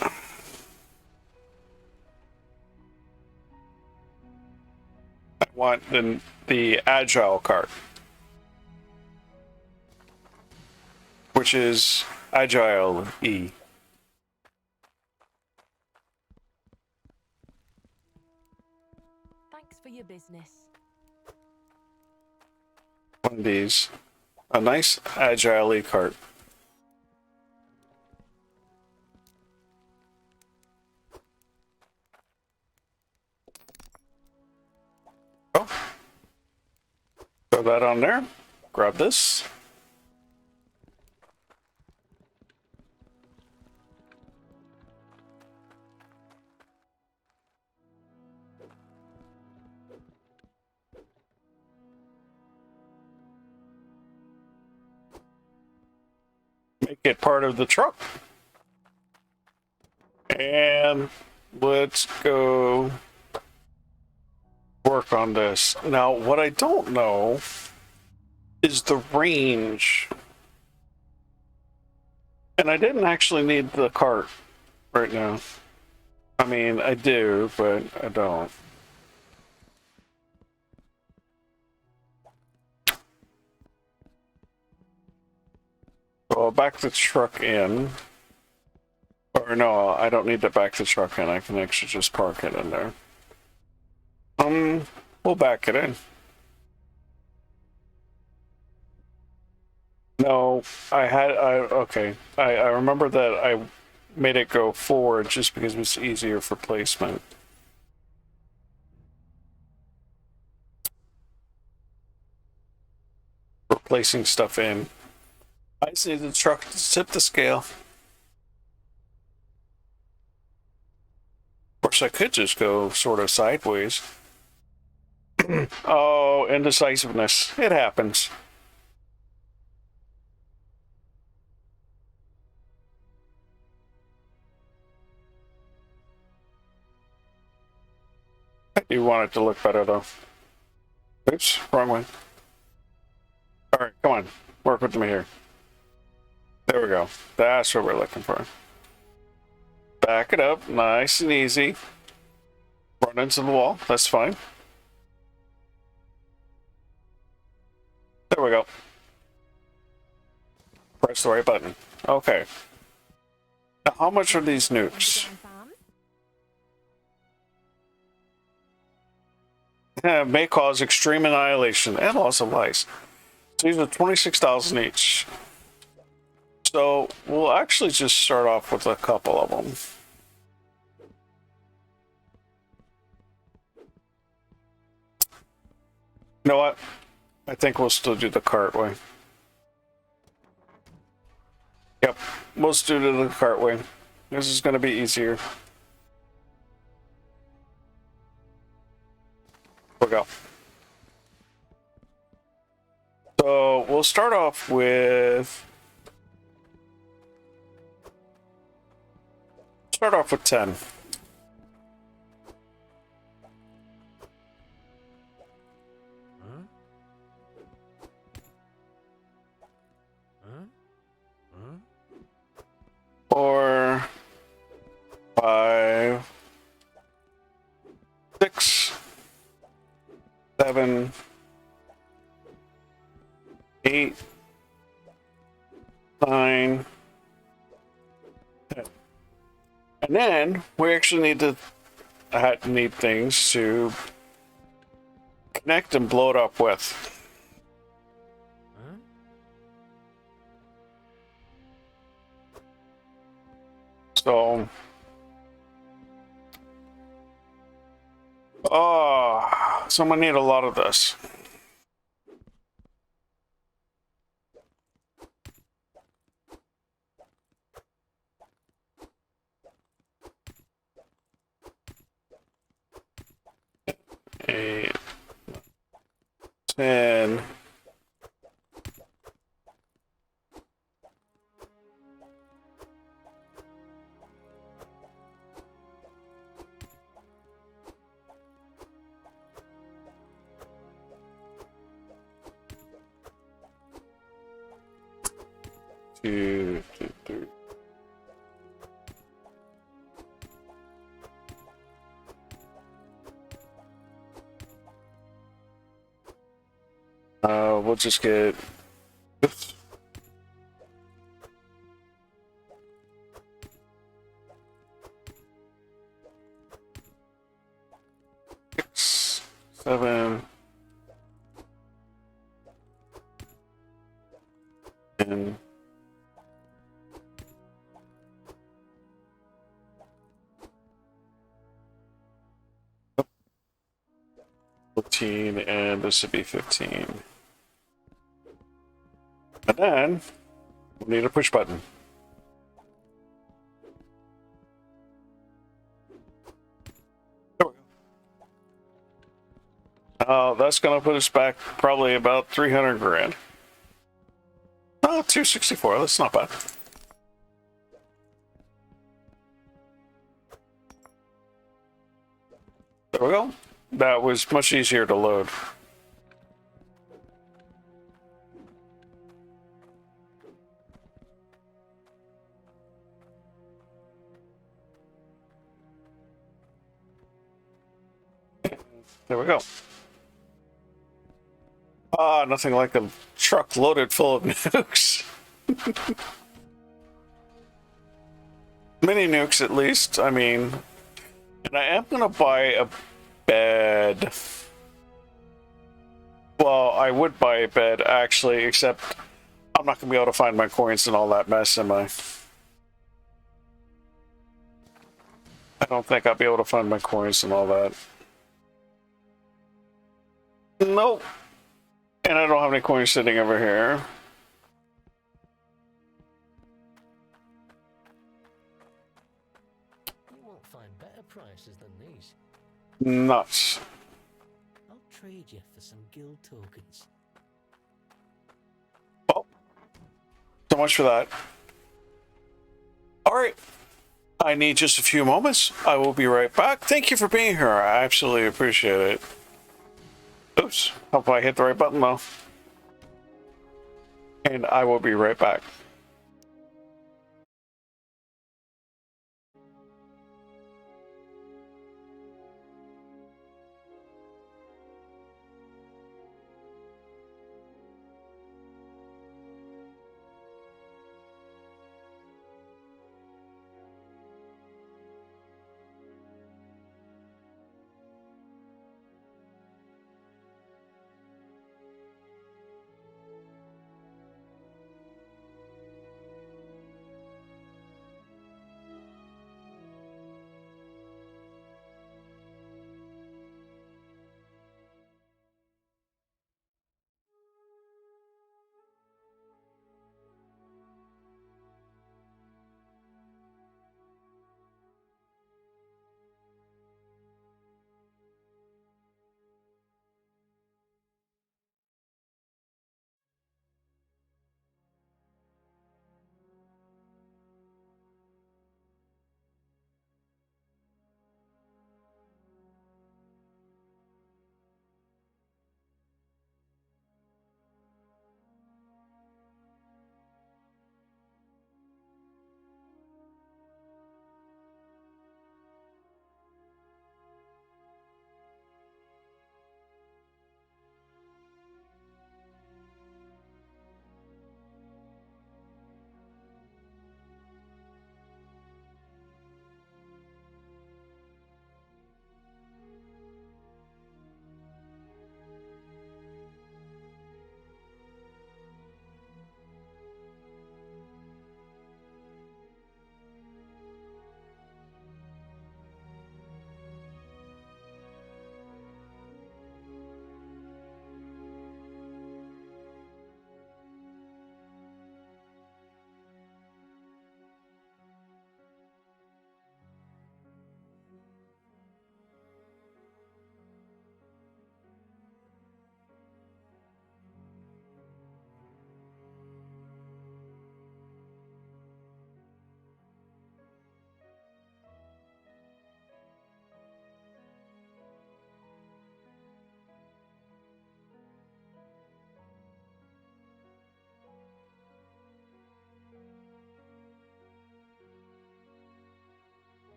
[SPEAKER 1] I want the agile cart, which is agile E.
[SPEAKER 3] Thanks for your business.
[SPEAKER 1] One of these. A nice agile E cart. Oh. Throw that on there. Grab this. Make it part of the truck. And let's go work on this. Now, what I don't know is the range. And I didn't actually need the cart right now. I mean, I do, but I don't. So I'll back the truck in. Or no, I don't need to back the truck in. I can actually just park it in there. We'll back it in. No, okay. I remember that I made it go forward just because it was easier for placement. For placing stuff in. I just need the truck to tip the scale. Of course, I could just go sort of sideways. Oh, indecisiveness. It happens. I do want it to look better, though. Oops, wrong one. All right, come on. Work with me here. There we go. That's what we're looking for. Back it up, nice and easy. Run into the wall, that's fine. There we go. Press the right button. Okay. Now, how much are these nukes? May cause extreme annihilation and loss of life. So these are 26,000 each. So we'll actually just start off with a couple of them. You know what? I think we'll still do the cart way. Yep, we'll still do the cart way. This is going to be easier. We'll go. So we'll start off with 10. Four, 5, 6, 7, 8, 9, 10. And then we actually need things to connect and blow it up with. So, I'm gonna need a lot of this. And two, two, three. We'll just get. Oops. Six, seven, and 14, and this would be 15. And then we need a push button. There we go. That's going to put us back probably about 300 grand. Oh, 264. That's not bad. There we go. That was much easier to load. There we go. Ah, nothing like a truck loaded full of nukes. Mini nukes, at least. I mean, and I am going to buy a bed. Well, I would buy a bed, actually, except I'm not going to be able to find my coins and all that mess, am I? I don't think I'll be able to find my coins and all that. Nope. And I don't have any coins sitting over here.
[SPEAKER 3] You won't find better prices than these.
[SPEAKER 1] Nuts.
[SPEAKER 3] I'll trade you for some guild tokens.
[SPEAKER 1] Well, so much for that. Alright. I need just a few moments. I will be right back. Thank you for being here. I absolutely appreciate it. Oops. Hope I hit the right button though. And I will be right back.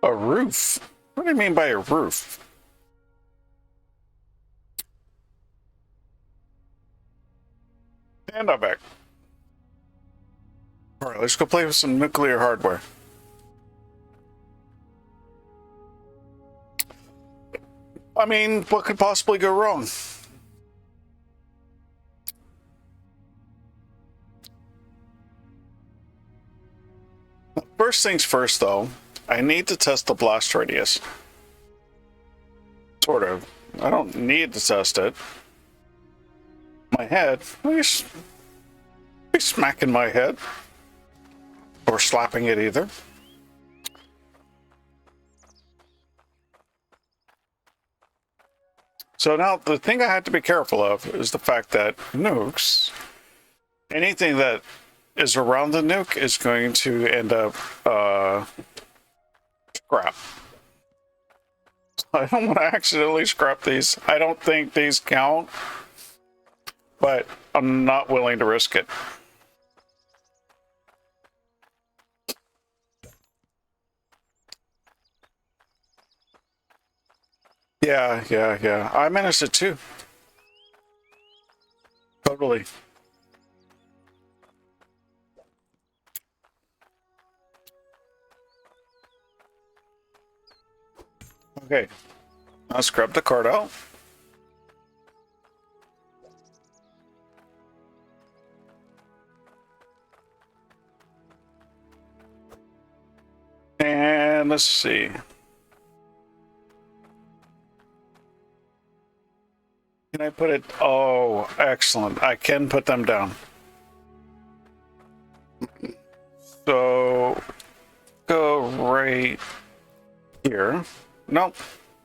[SPEAKER 1] A roof? What do you mean by a roof? And I'm back. Alright, let's go play with some nuclear hardware. I mean, what could possibly go wrong? First things first, though, I need to test the blast radius. Sort of. I don't need to test it. my head. He's smacking my head. Or slapping it either. So now the thing I have to be careful of is the fact that nukes, anything that is around the nuke is going to end up scrap. I don't want to accidentally scrap these. I don't think these count, but I'm not willing to risk it. Yeah. I managed it too. Totally. Okay. Let's grab the card out. And let's see. Can I put it? Oh, excellent. I can put them down. So, go right here. Nope.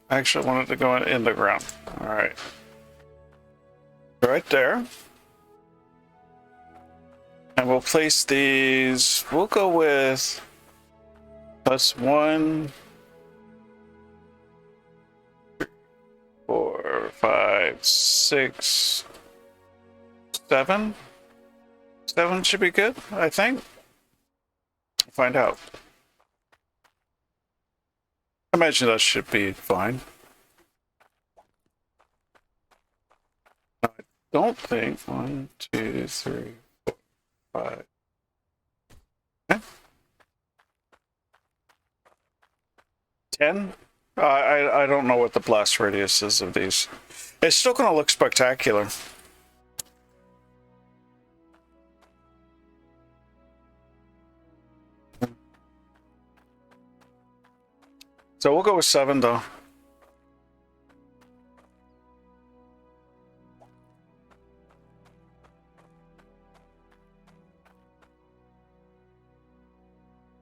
[SPEAKER 1] I actually wanted to go in the ground. All right. Right there. And we'll place these. We'll go with +1, 4, 5, 6, 7. 7 should be good, I think. Find out. I imagine that should be fine. I don't think 1, 2, 3, 4, 5. Okay. 10? I don't know what the blast radius is of these. It's still going to look spectacular. So we'll go with 7 though.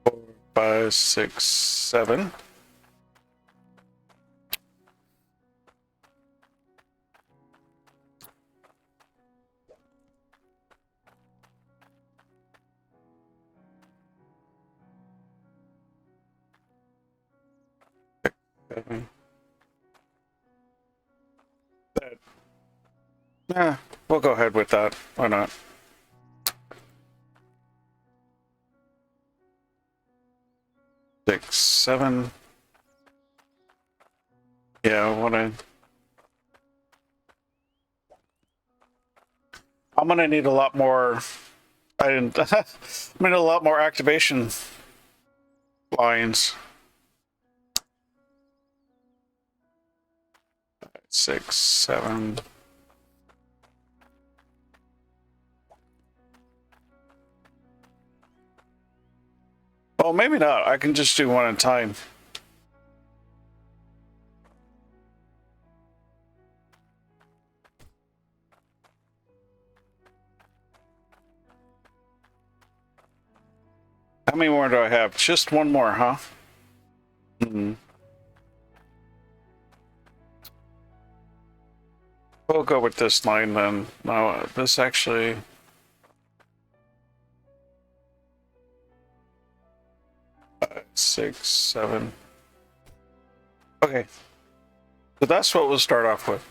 [SPEAKER 1] Four, 5, 6, 7. Yeah, we'll go ahead with that. Why not? Six, 7. Yeah, I'm gonna need a lot more. I'm gonna need a lot more activation lines. 6, 7. Well, maybe not. I can just do one at a time. How many more do I have? Just one more, huh? We'll go with this line then. No, this actually... 5, 6, 7. Okay. So that's what we'll start off with.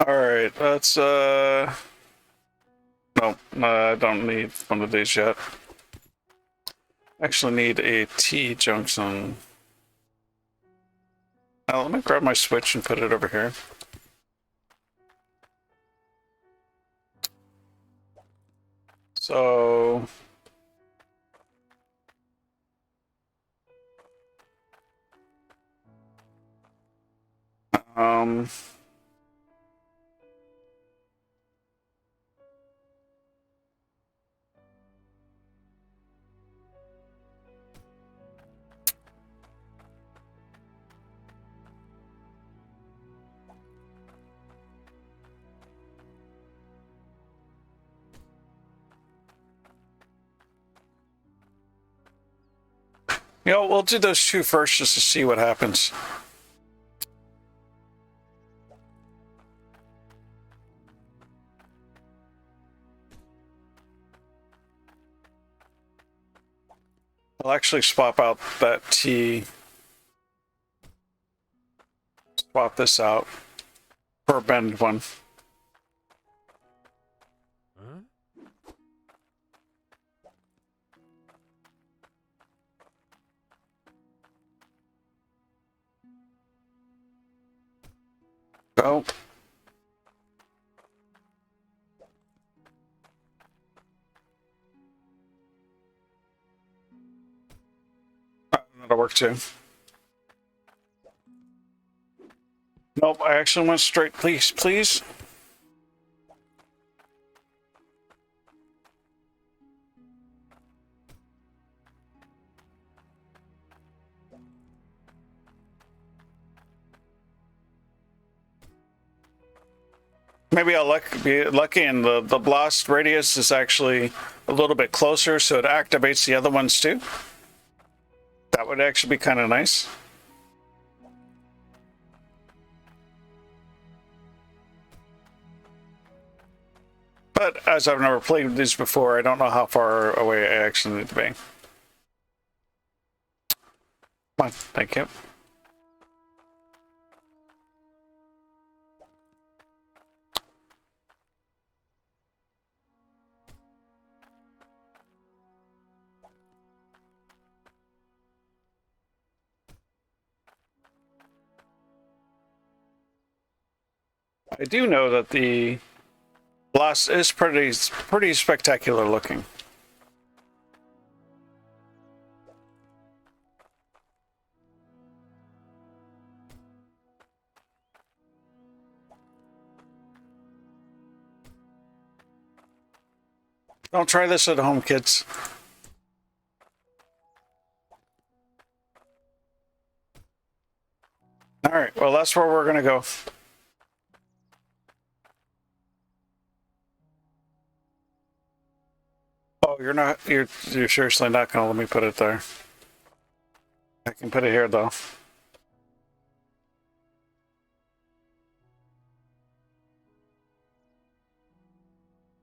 [SPEAKER 1] Alright, let's, no, I don't need one of these yet. Actually need a T junction. Now let me grab my switch and put it over here. So... You know, we'll do those two first just to see what happens. I'll actually swap out that T. Swap this out for a bend one.
[SPEAKER 2] Huh?
[SPEAKER 1] Go. That'll work too. Nope, I actually went straight. Please, please. Maybe I'll be lucky and the blast radius is actually a little bit closer, so it activates the other ones too. That would actually be kind of nice. But as I've never played these before, I don't know how far away I actually need to be. Come on, thank you. I do know that the blast is pretty spectacular looking. Don't try this at home, kids. All right, well, that's where we're gonna go. Oh, you're seriously not gonna let me put it there. I can put it here though.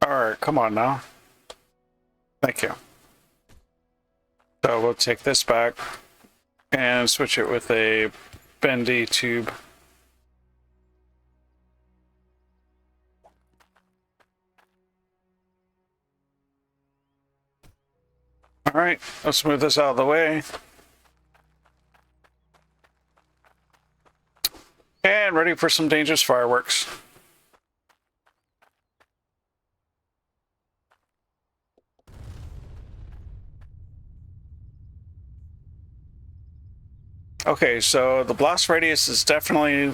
[SPEAKER 1] All right, come on now. Thank you. So we'll take this back and switch it with a bendy tube. All right, let's move this out of the way. And ready for some dangerous fireworks. Okay, so the blast radius is definitely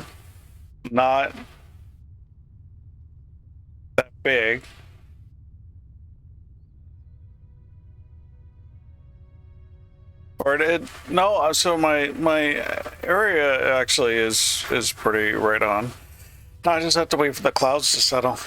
[SPEAKER 1] not that big. Or it no, so my area actually is pretty right on. Now I just have to wait for the clouds to settle.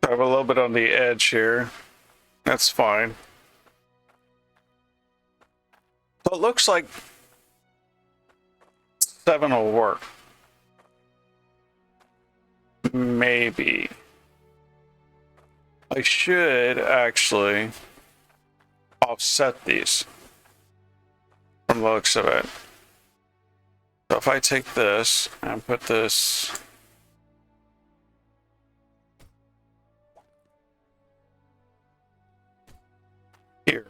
[SPEAKER 1] I have a little bit on the edge here. That's fine. So it looks like 7 will work. Maybe. I should actually offset these from the looks of it. So if I take this and put this here.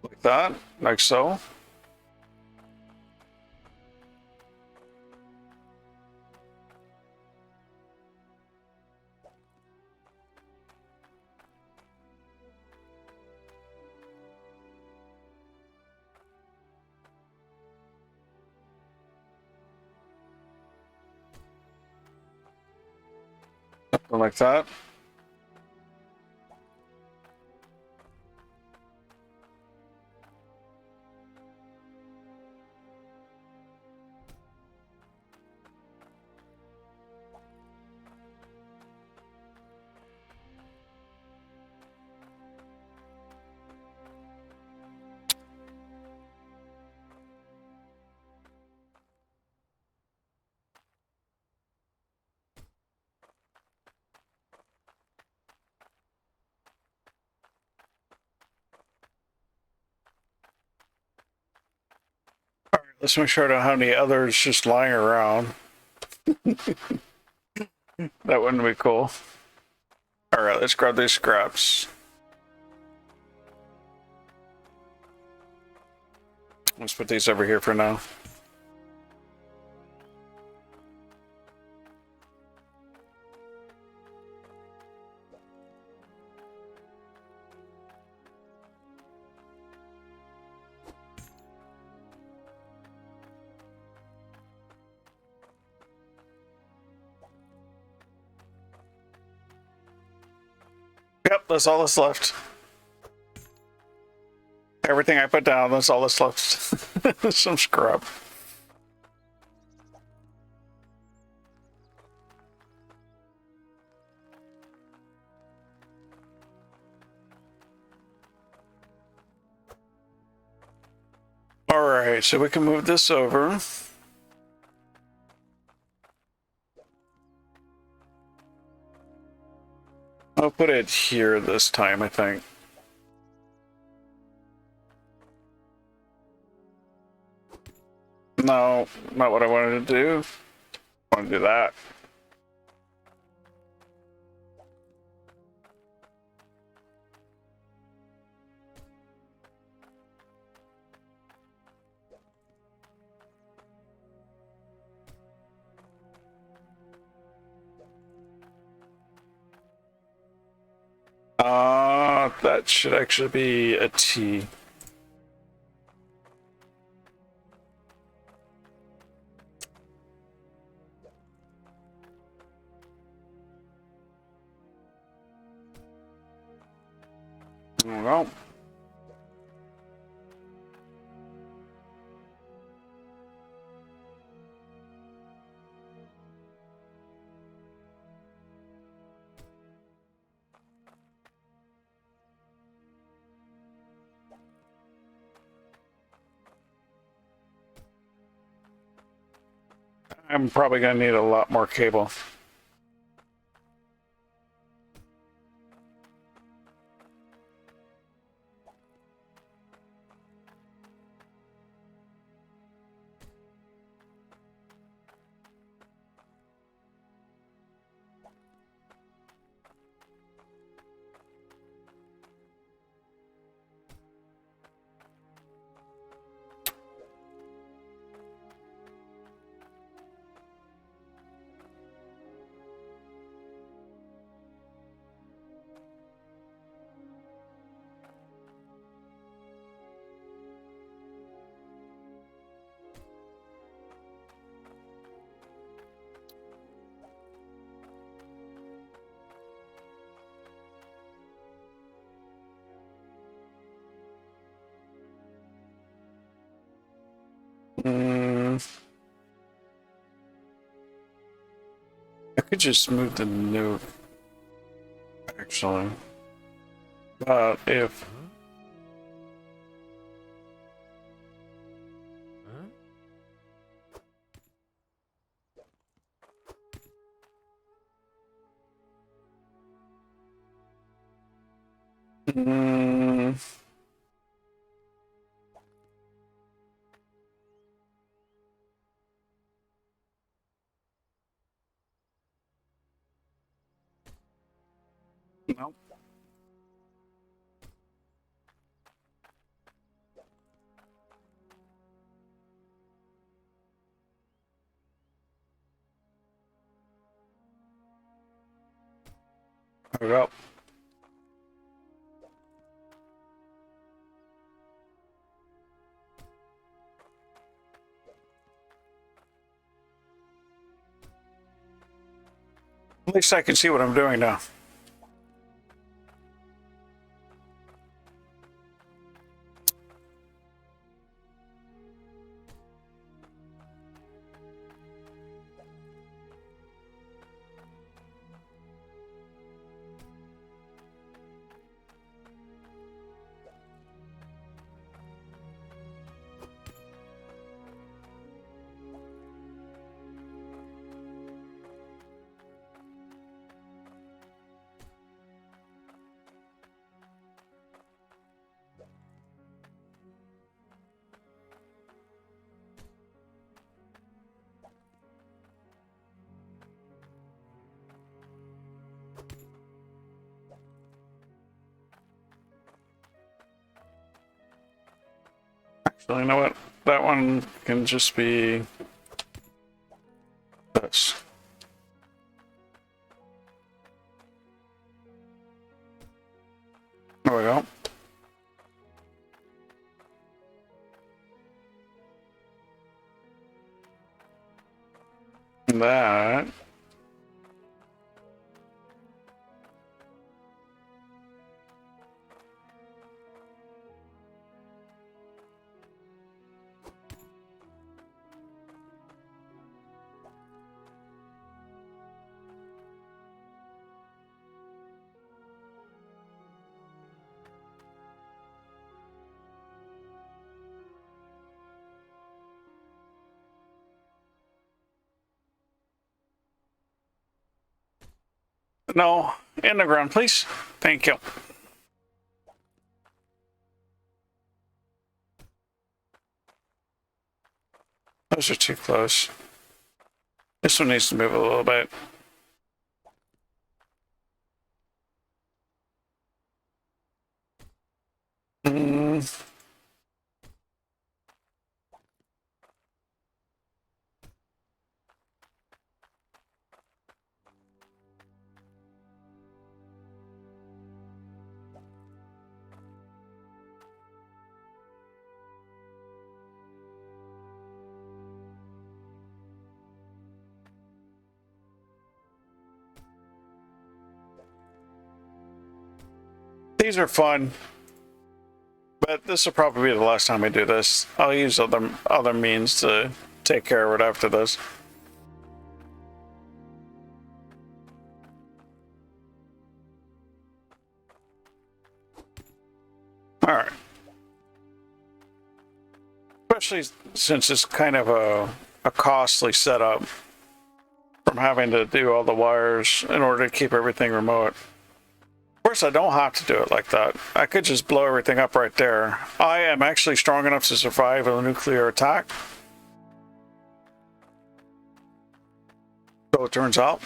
[SPEAKER 1] Like that, like so. Something like that. Let's make sure I don't have any others just lying around. That wouldn't be cool. Alright, let's grab these scraps. Let's put these over here for now. Yep, that's all that's left. Everything I put down, that's all that's left. Some scrap. Alright, so we can move this over. I'll put it here this time, I think. No, not what I wanted to do. I want to do that. That should actually be a T. Well. I'm probably going to need a lot more cable. I could just move the note, actually. But if... Nope. There we go. At least I can see what I'm doing now. So you know what? That one can just be this. There we go. That. No, in the ground, please. Thank you. Those are too close. This one needs to move a little bit. Mm. These are fun, but this will probably be the last time I do this. I'll use other means to take care of it after this. All right. Especially since it's kind of a costly setup from having to do all the wires in order to keep everything remote. Of course, I don't have to do it like that. I could just blow everything up right there. I am actually strong enough to survive a nuclear attack. So it turns out.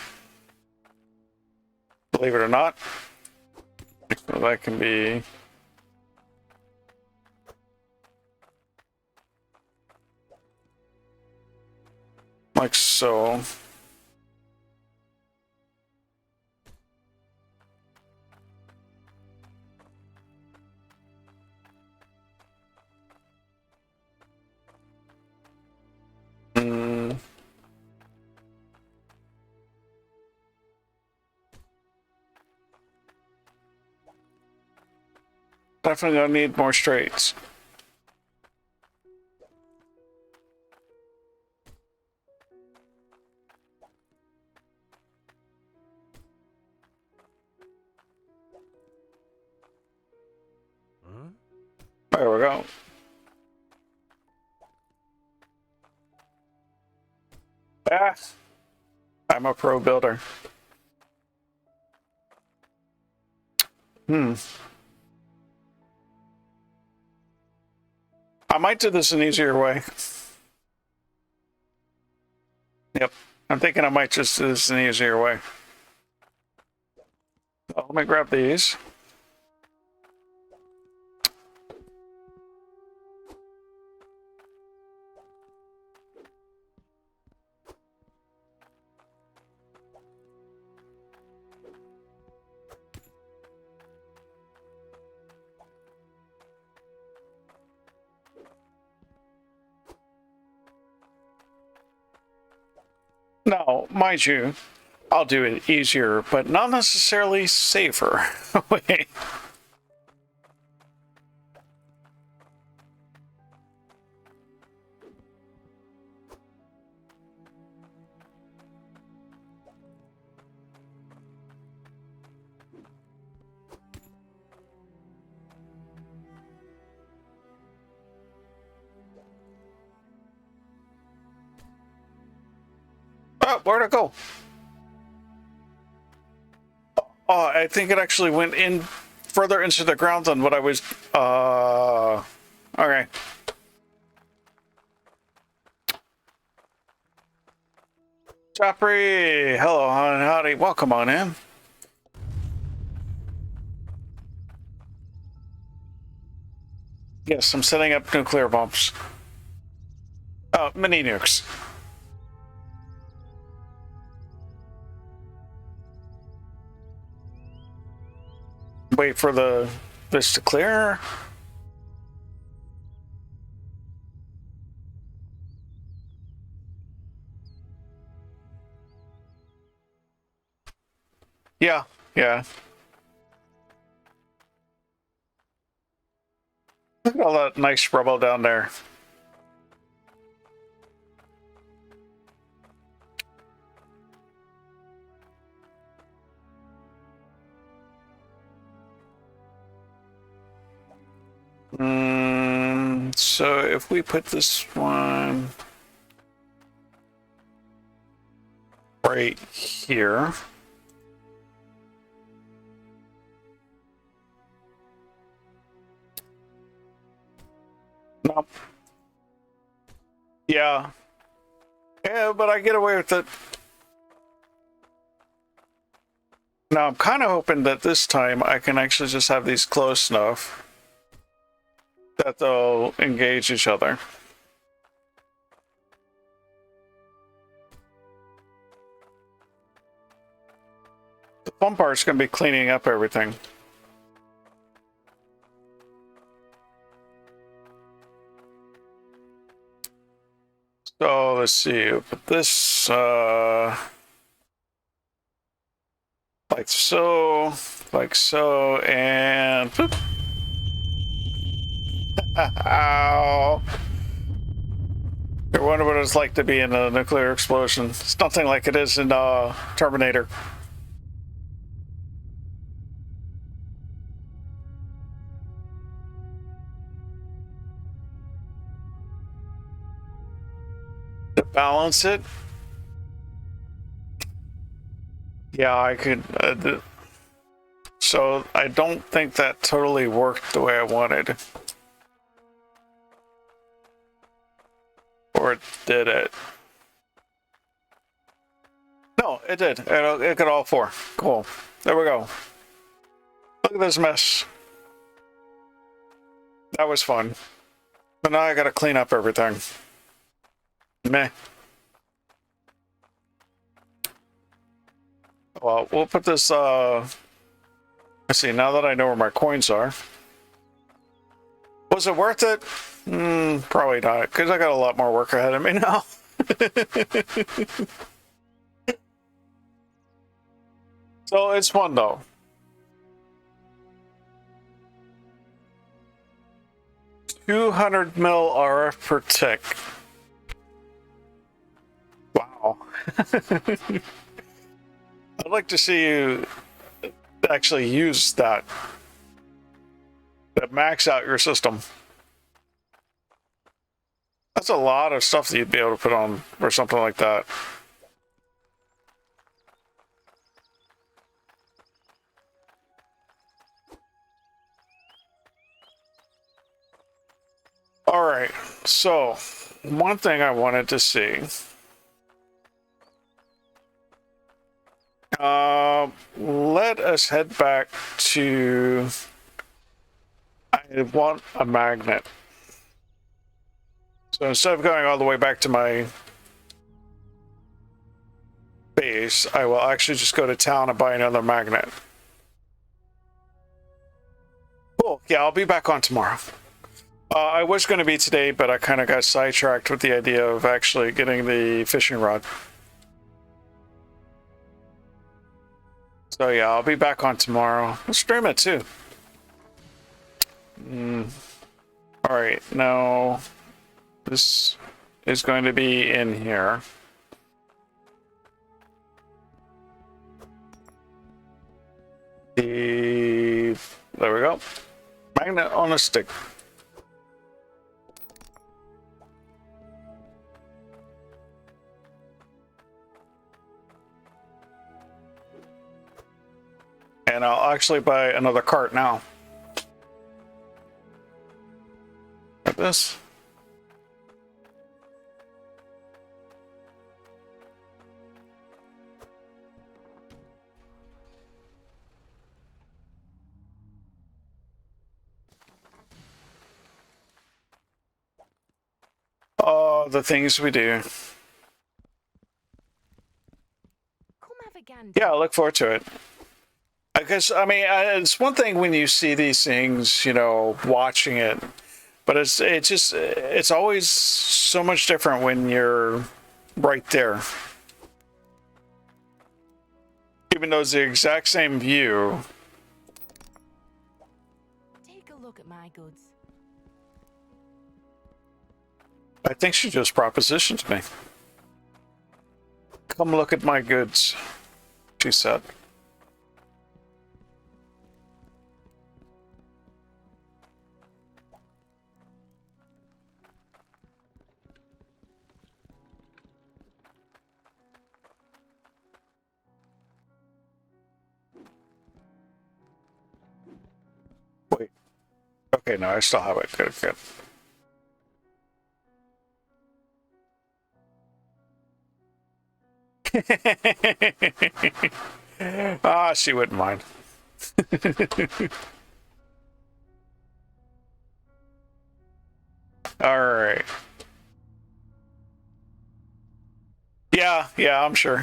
[SPEAKER 1] Believe it or not. So that can be... like so. Definitely gonna need more straights.
[SPEAKER 2] Huh?
[SPEAKER 1] There we go. Ah, I'm a pro builder. I might do this an easier way. Yep. I'm thinking I might just do this an easier way. So let me grab these. Now, mind you, I'll do it easier, but not necessarily safer. Wait. Oh, where'd it go? Oh, I think it actually went in further into the ground than what I was. Okay. Joffrey, hello, howdy, welcome on in. Yes, I'm setting up nuclear bombs. Oh, mini nukes. Wait for this to clear. Yeah, yeah. Look at all that nice rubble down there. So if we put this one right here. Nope. Yeah. Yeah, but I get away with it. Now I'm kind of hoping that this time I can actually just have these close enough that they'll engage each other. The fun part's going to be cleaning up everything. So let's see, put this like so, and boop. Ow. I wonder what it's like to be in a nuclear explosion. It's nothing like it is in Terminator. To balance it, yeah, I could. So I don't think that totally worked the way I wanted. Or did it? No, it did. It got all four. Cool. There we go. Look at this mess. That was fun. But now I gotta clean up everything. Meh. Well, we'll put this, let's see, now that I know where my coins are. Was it worth it? Probably not, because I got a lot more work ahead of me now. So it's fun, though. $200 mil RF per tick. Wow. I'd like to see you actually use that. That max out your system. That's a lot of stuff that you'd be able to put on or something like that. All right, so one thing I wanted to see. Let us head back to. I want a magnet. So instead of going all the way back to my base, I will actually just go to town and buy another magnet. Cool. Yeah, I'll be back on tomorrow. I was going to be today, but I kind of got sidetracked with the idea of actually getting the fishing rod. So yeah, I'll be back on tomorrow. I'll stream it too. All right, now this is going to be in here. There we go. Magnet on a stick. And I'll actually buy another cart now. Like this. Oh, the things we do.
[SPEAKER 4] Come have a gander.
[SPEAKER 1] Yeah, I look forward to it. Because, I mean, it's one thing when you see these things, you know, watching it, but it's always so much different when you're right there. Even though it's the exact same view.
[SPEAKER 4] Take a look at my goods.
[SPEAKER 1] I think she just propositioned me. Come look at my goods, she said. Wait. Okay, no, I still have it. Good, good. Ah, she wouldn't mind. All right. Yeah, I'm sure.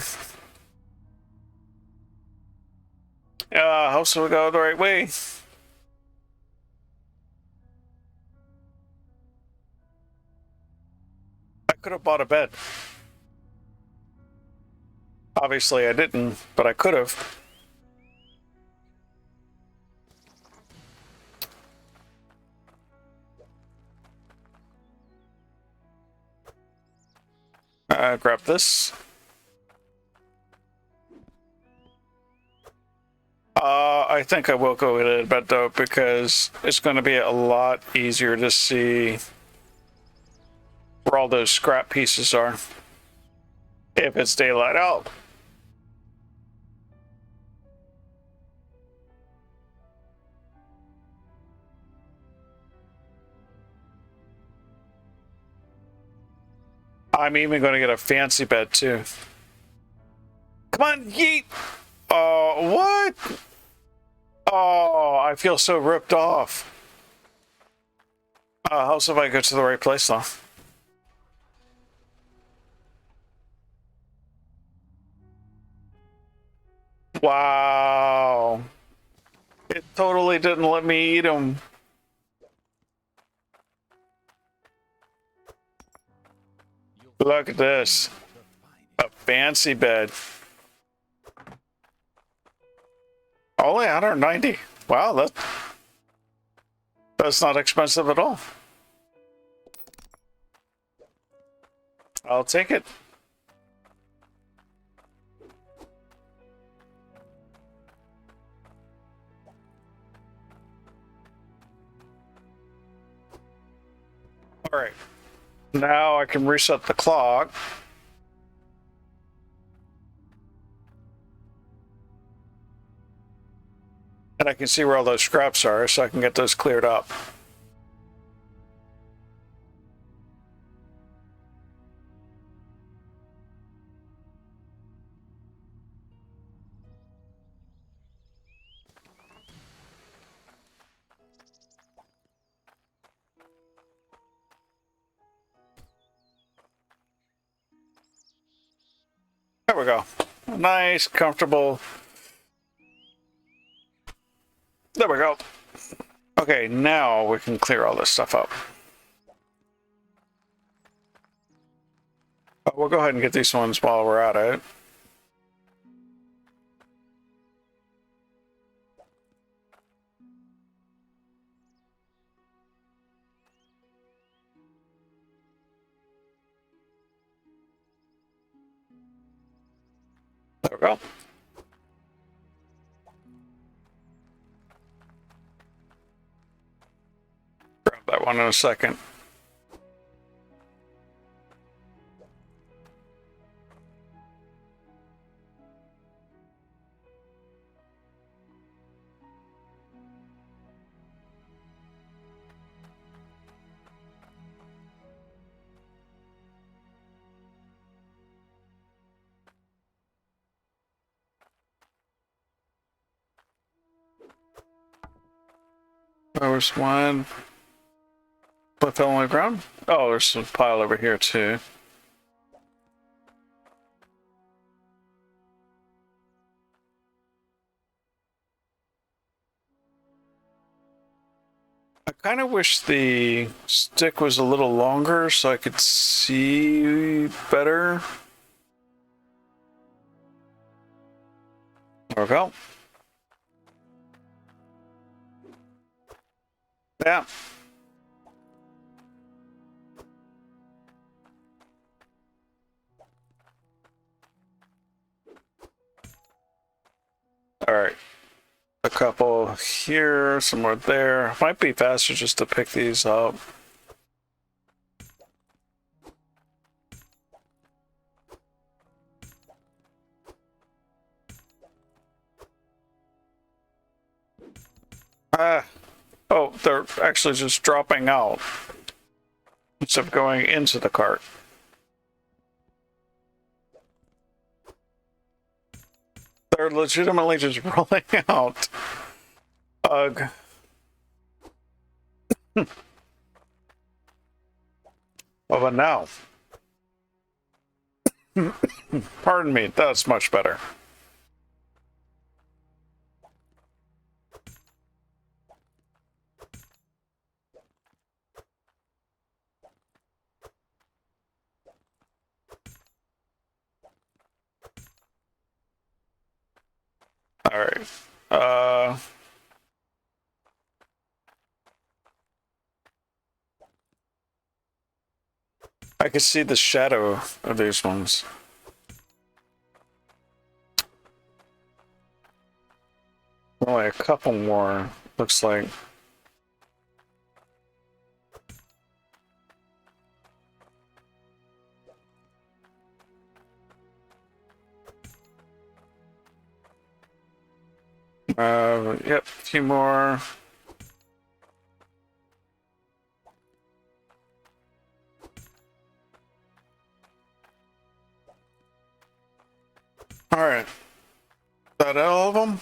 [SPEAKER 1] Hope so we go the right way. I could have bought a bed. Obviously, I didn't, but I could have. Grab this. I think I will go with it, but though, because it's going to be a lot easier to see where all those scrap pieces are if it's daylight out. I'm even going to get a fancy bed too. Come on, yeet! Oh, what? Oh, I feel so ripped off. How's if I go to the right place though? Wow. It totally didn't let me eat them. Look at this. A fancy bed. Only 190. Wow, that's not expensive at all. I'll take it. All right. Now I can reset the clock. And I can see where all those scraps are, so I can get those cleared up. There we go. Nice, comfortable. There we go. Okay, now we can clear all this stuff up. We'll go ahead and get these ones while we're at it. There we go. Grab that one in a second. There was one. What fell on the ground? Oh, there's a pile over here too. I kind of wish the stick was a little longer so I could see better. There we go. Yeah. All right. A couple here, some more there. Might be faster just to pick these up. Oh, they're actually just dropping out instead of going into the cart. They're legitimately just rolling out. Ugh. Well, but now. Pardon me, that's much better. All right. I can see the shadow of these ones. Only a couple more, looks like. Yep, a few more. All right. Is that all of them?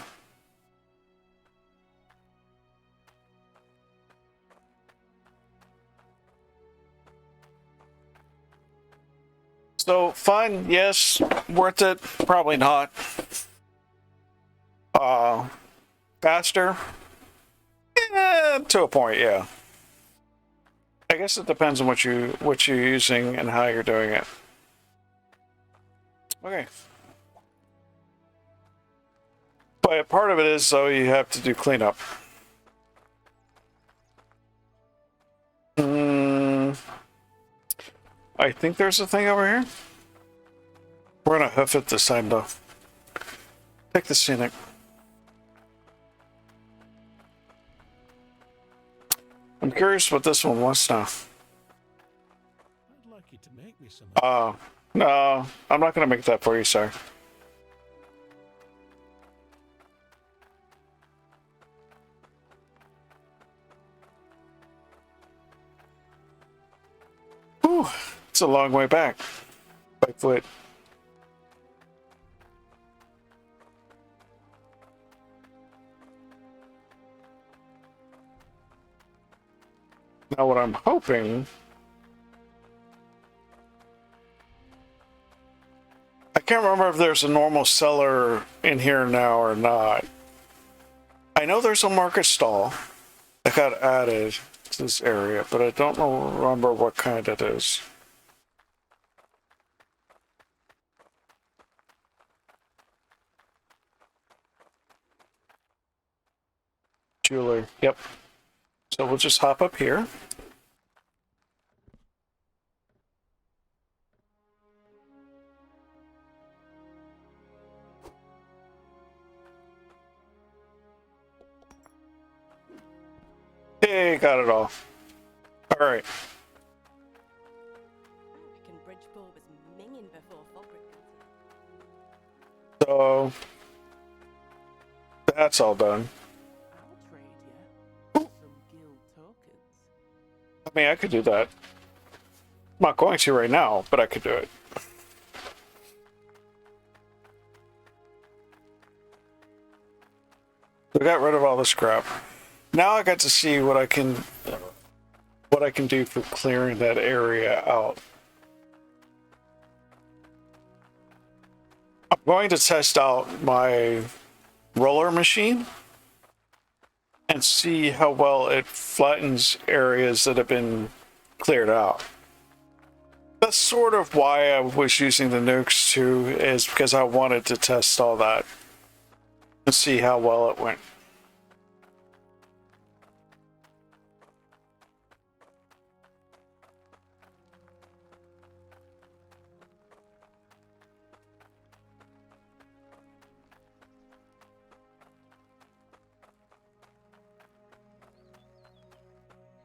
[SPEAKER 1] So, fun, yes. Worth it? Probably not. Faster? Yeah, to a point, yeah. I guess it depends on what you're using and how you're doing it. Okay. But part of it is, though, you have to do cleanup. I think there's a thing over here. We're gonna hoof it this time, though. Take the scenic. I'm curious what this one was now.
[SPEAKER 2] I'd like you to make me some.
[SPEAKER 1] No, I'm not gonna make that for you, sir. Whew, it's a long way back. By foot. Now what I'm hoping... I can't remember if there's a normal cellar in here now or not. I know there's a market stall that got added to this area, but I don't remember what kind it is. Jeweler, yep. So we'll just hop up here. Hey, got it all. All right.
[SPEAKER 5] I reckon Bridgeport was minging before Fabric got here.
[SPEAKER 1] So that's all done.
[SPEAKER 6] I'll trade you some guild tokens.
[SPEAKER 1] I mean, I could do that. I'm not going to right now, but I could do it. So I got rid of all the scrap. Now I got to see what I can do for clearing that area out. I'm going to test out my roller machine and see how well it flattens areas that have been cleared out. That's sort of why I was using the nukes too, is because I wanted to test all that and see how well it went.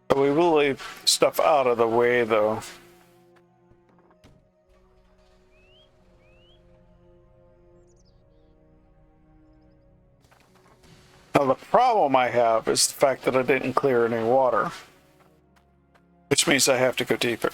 [SPEAKER 1] But we will leave stuff out of the way though. Now the problem I have is the fact that I didn't clear any water, which means I have to go deeper.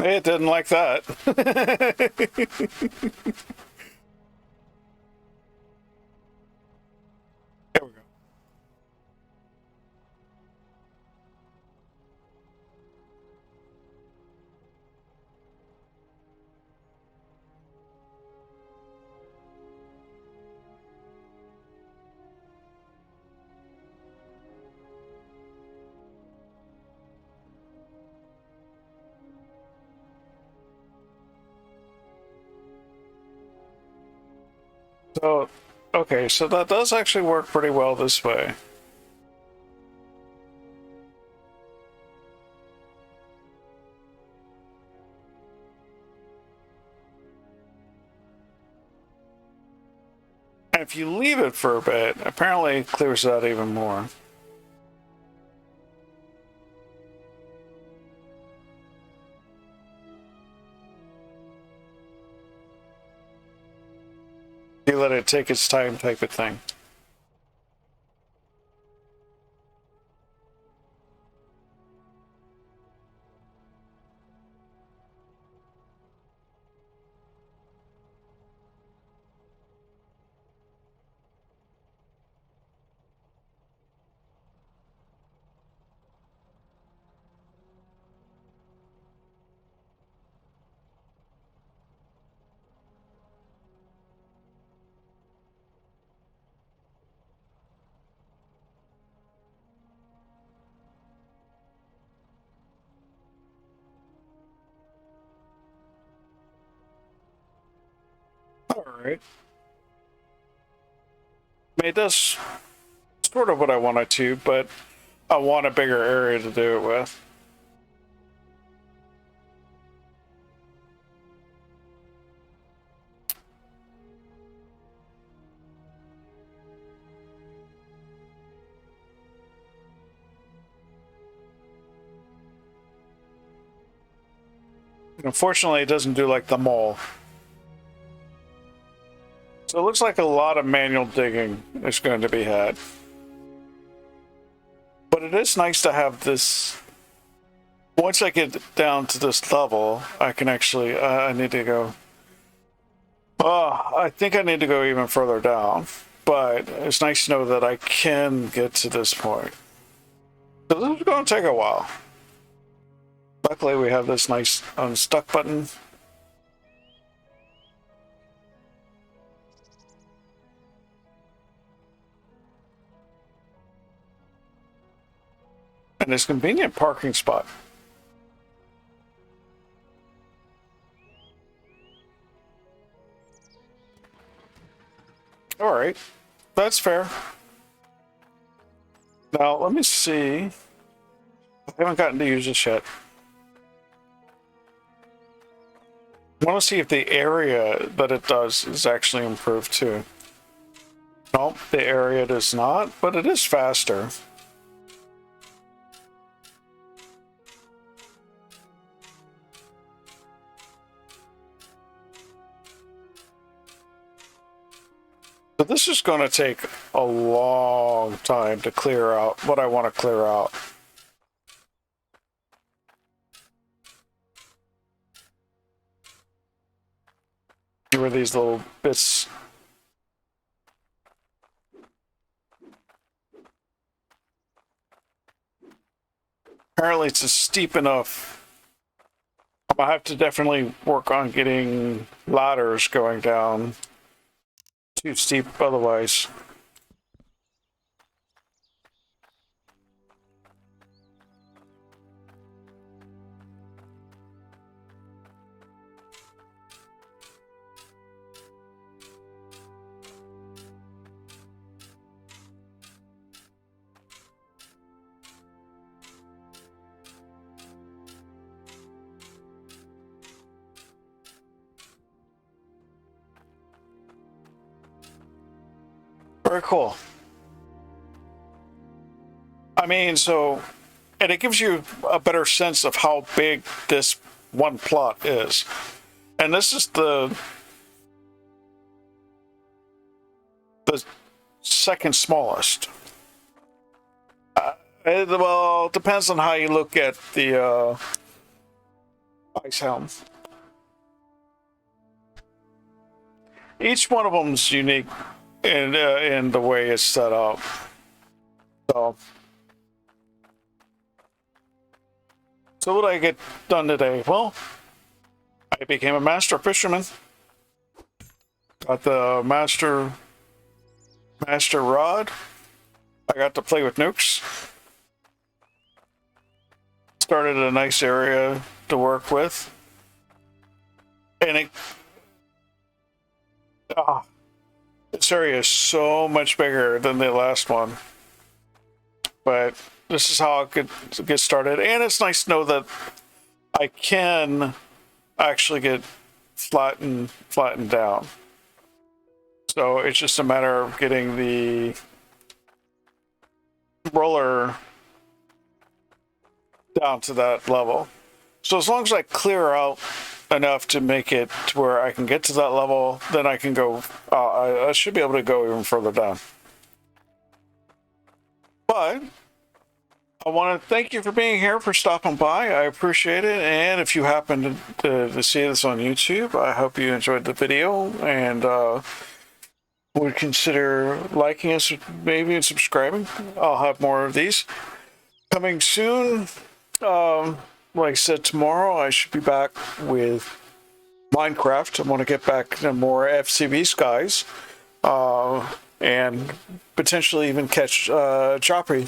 [SPEAKER 1] It didn't like that. There we go. So, okay, so that does actually work pretty well this way. And if you leave it for a bit, apparently it clears it out even more. You let it take its time type of thing. Alright. I mean, it does sort of what I wanted to, but I want a bigger area to do it with. Unfortunately, it doesn't do like the mole. So it looks like a lot of manual digging is going to be had. But it is nice to have this. Once I get down to this level, I can actually, I need to go. Oh, I think I need to go even further down. But it's nice to know that I can get to this point. So this is going to take a while. Luckily, we have this nice unstuck button. And this convenient parking spot. Alright, that's fair. Now, let me see. I haven't gotten to use this yet. I want to see if the area that it does is actually improved too. Nope, the area does not, but it is faster. But this is going to take a long time to clear out what I want to clear out. Here are these little bits. Apparently it's steep enough. I'm gonna have to definitely work on getting ladders going down. Too steep otherwise. Very cool. I mean, so, and it gives you a better sense of how big this one plot is. And this is the second smallest. Well, it depends on how you look at the ice helm. Each one of them is unique in the way it's set up. So what did I get done today? Well, I became a master fisherman. Got the master rod. I got to play with nukes. Started a nice area to work with. And this area is so much bigger than the last one. But this is how I could get started. And it's nice to know that I can actually get flattened down. So it's just a matter of getting the roller down to that level. So as long as I clear out enough to make it to where I can get to that level, then I can go, I should be able to go even further down. But I want to thank you for being here, for stopping by. I appreciate it. And if you happen to see this on YouTube, I hope you enjoyed the video and would consider liking us, maybe, and subscribing. I'll have more of these coming soon. Like I said, tomorrow I should be back with Minecraft. I want to get back to more FCB skies and potentially even catch Choppy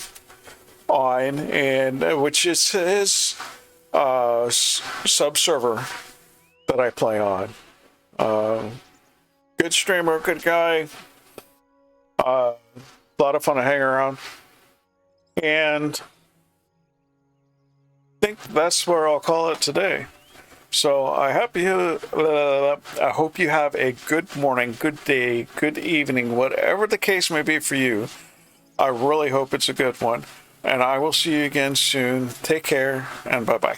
[SPEAKER 1] on, and which is his sub server that I play on. Good streamer, good guy. A lot of fun to hang around, and I think that's where I'll call it today. So I hope you have a good morning, good day, good evening, whatever the case may be for you. I really hope it's a good one. And I will see you again soon. Take care, and bye-bye.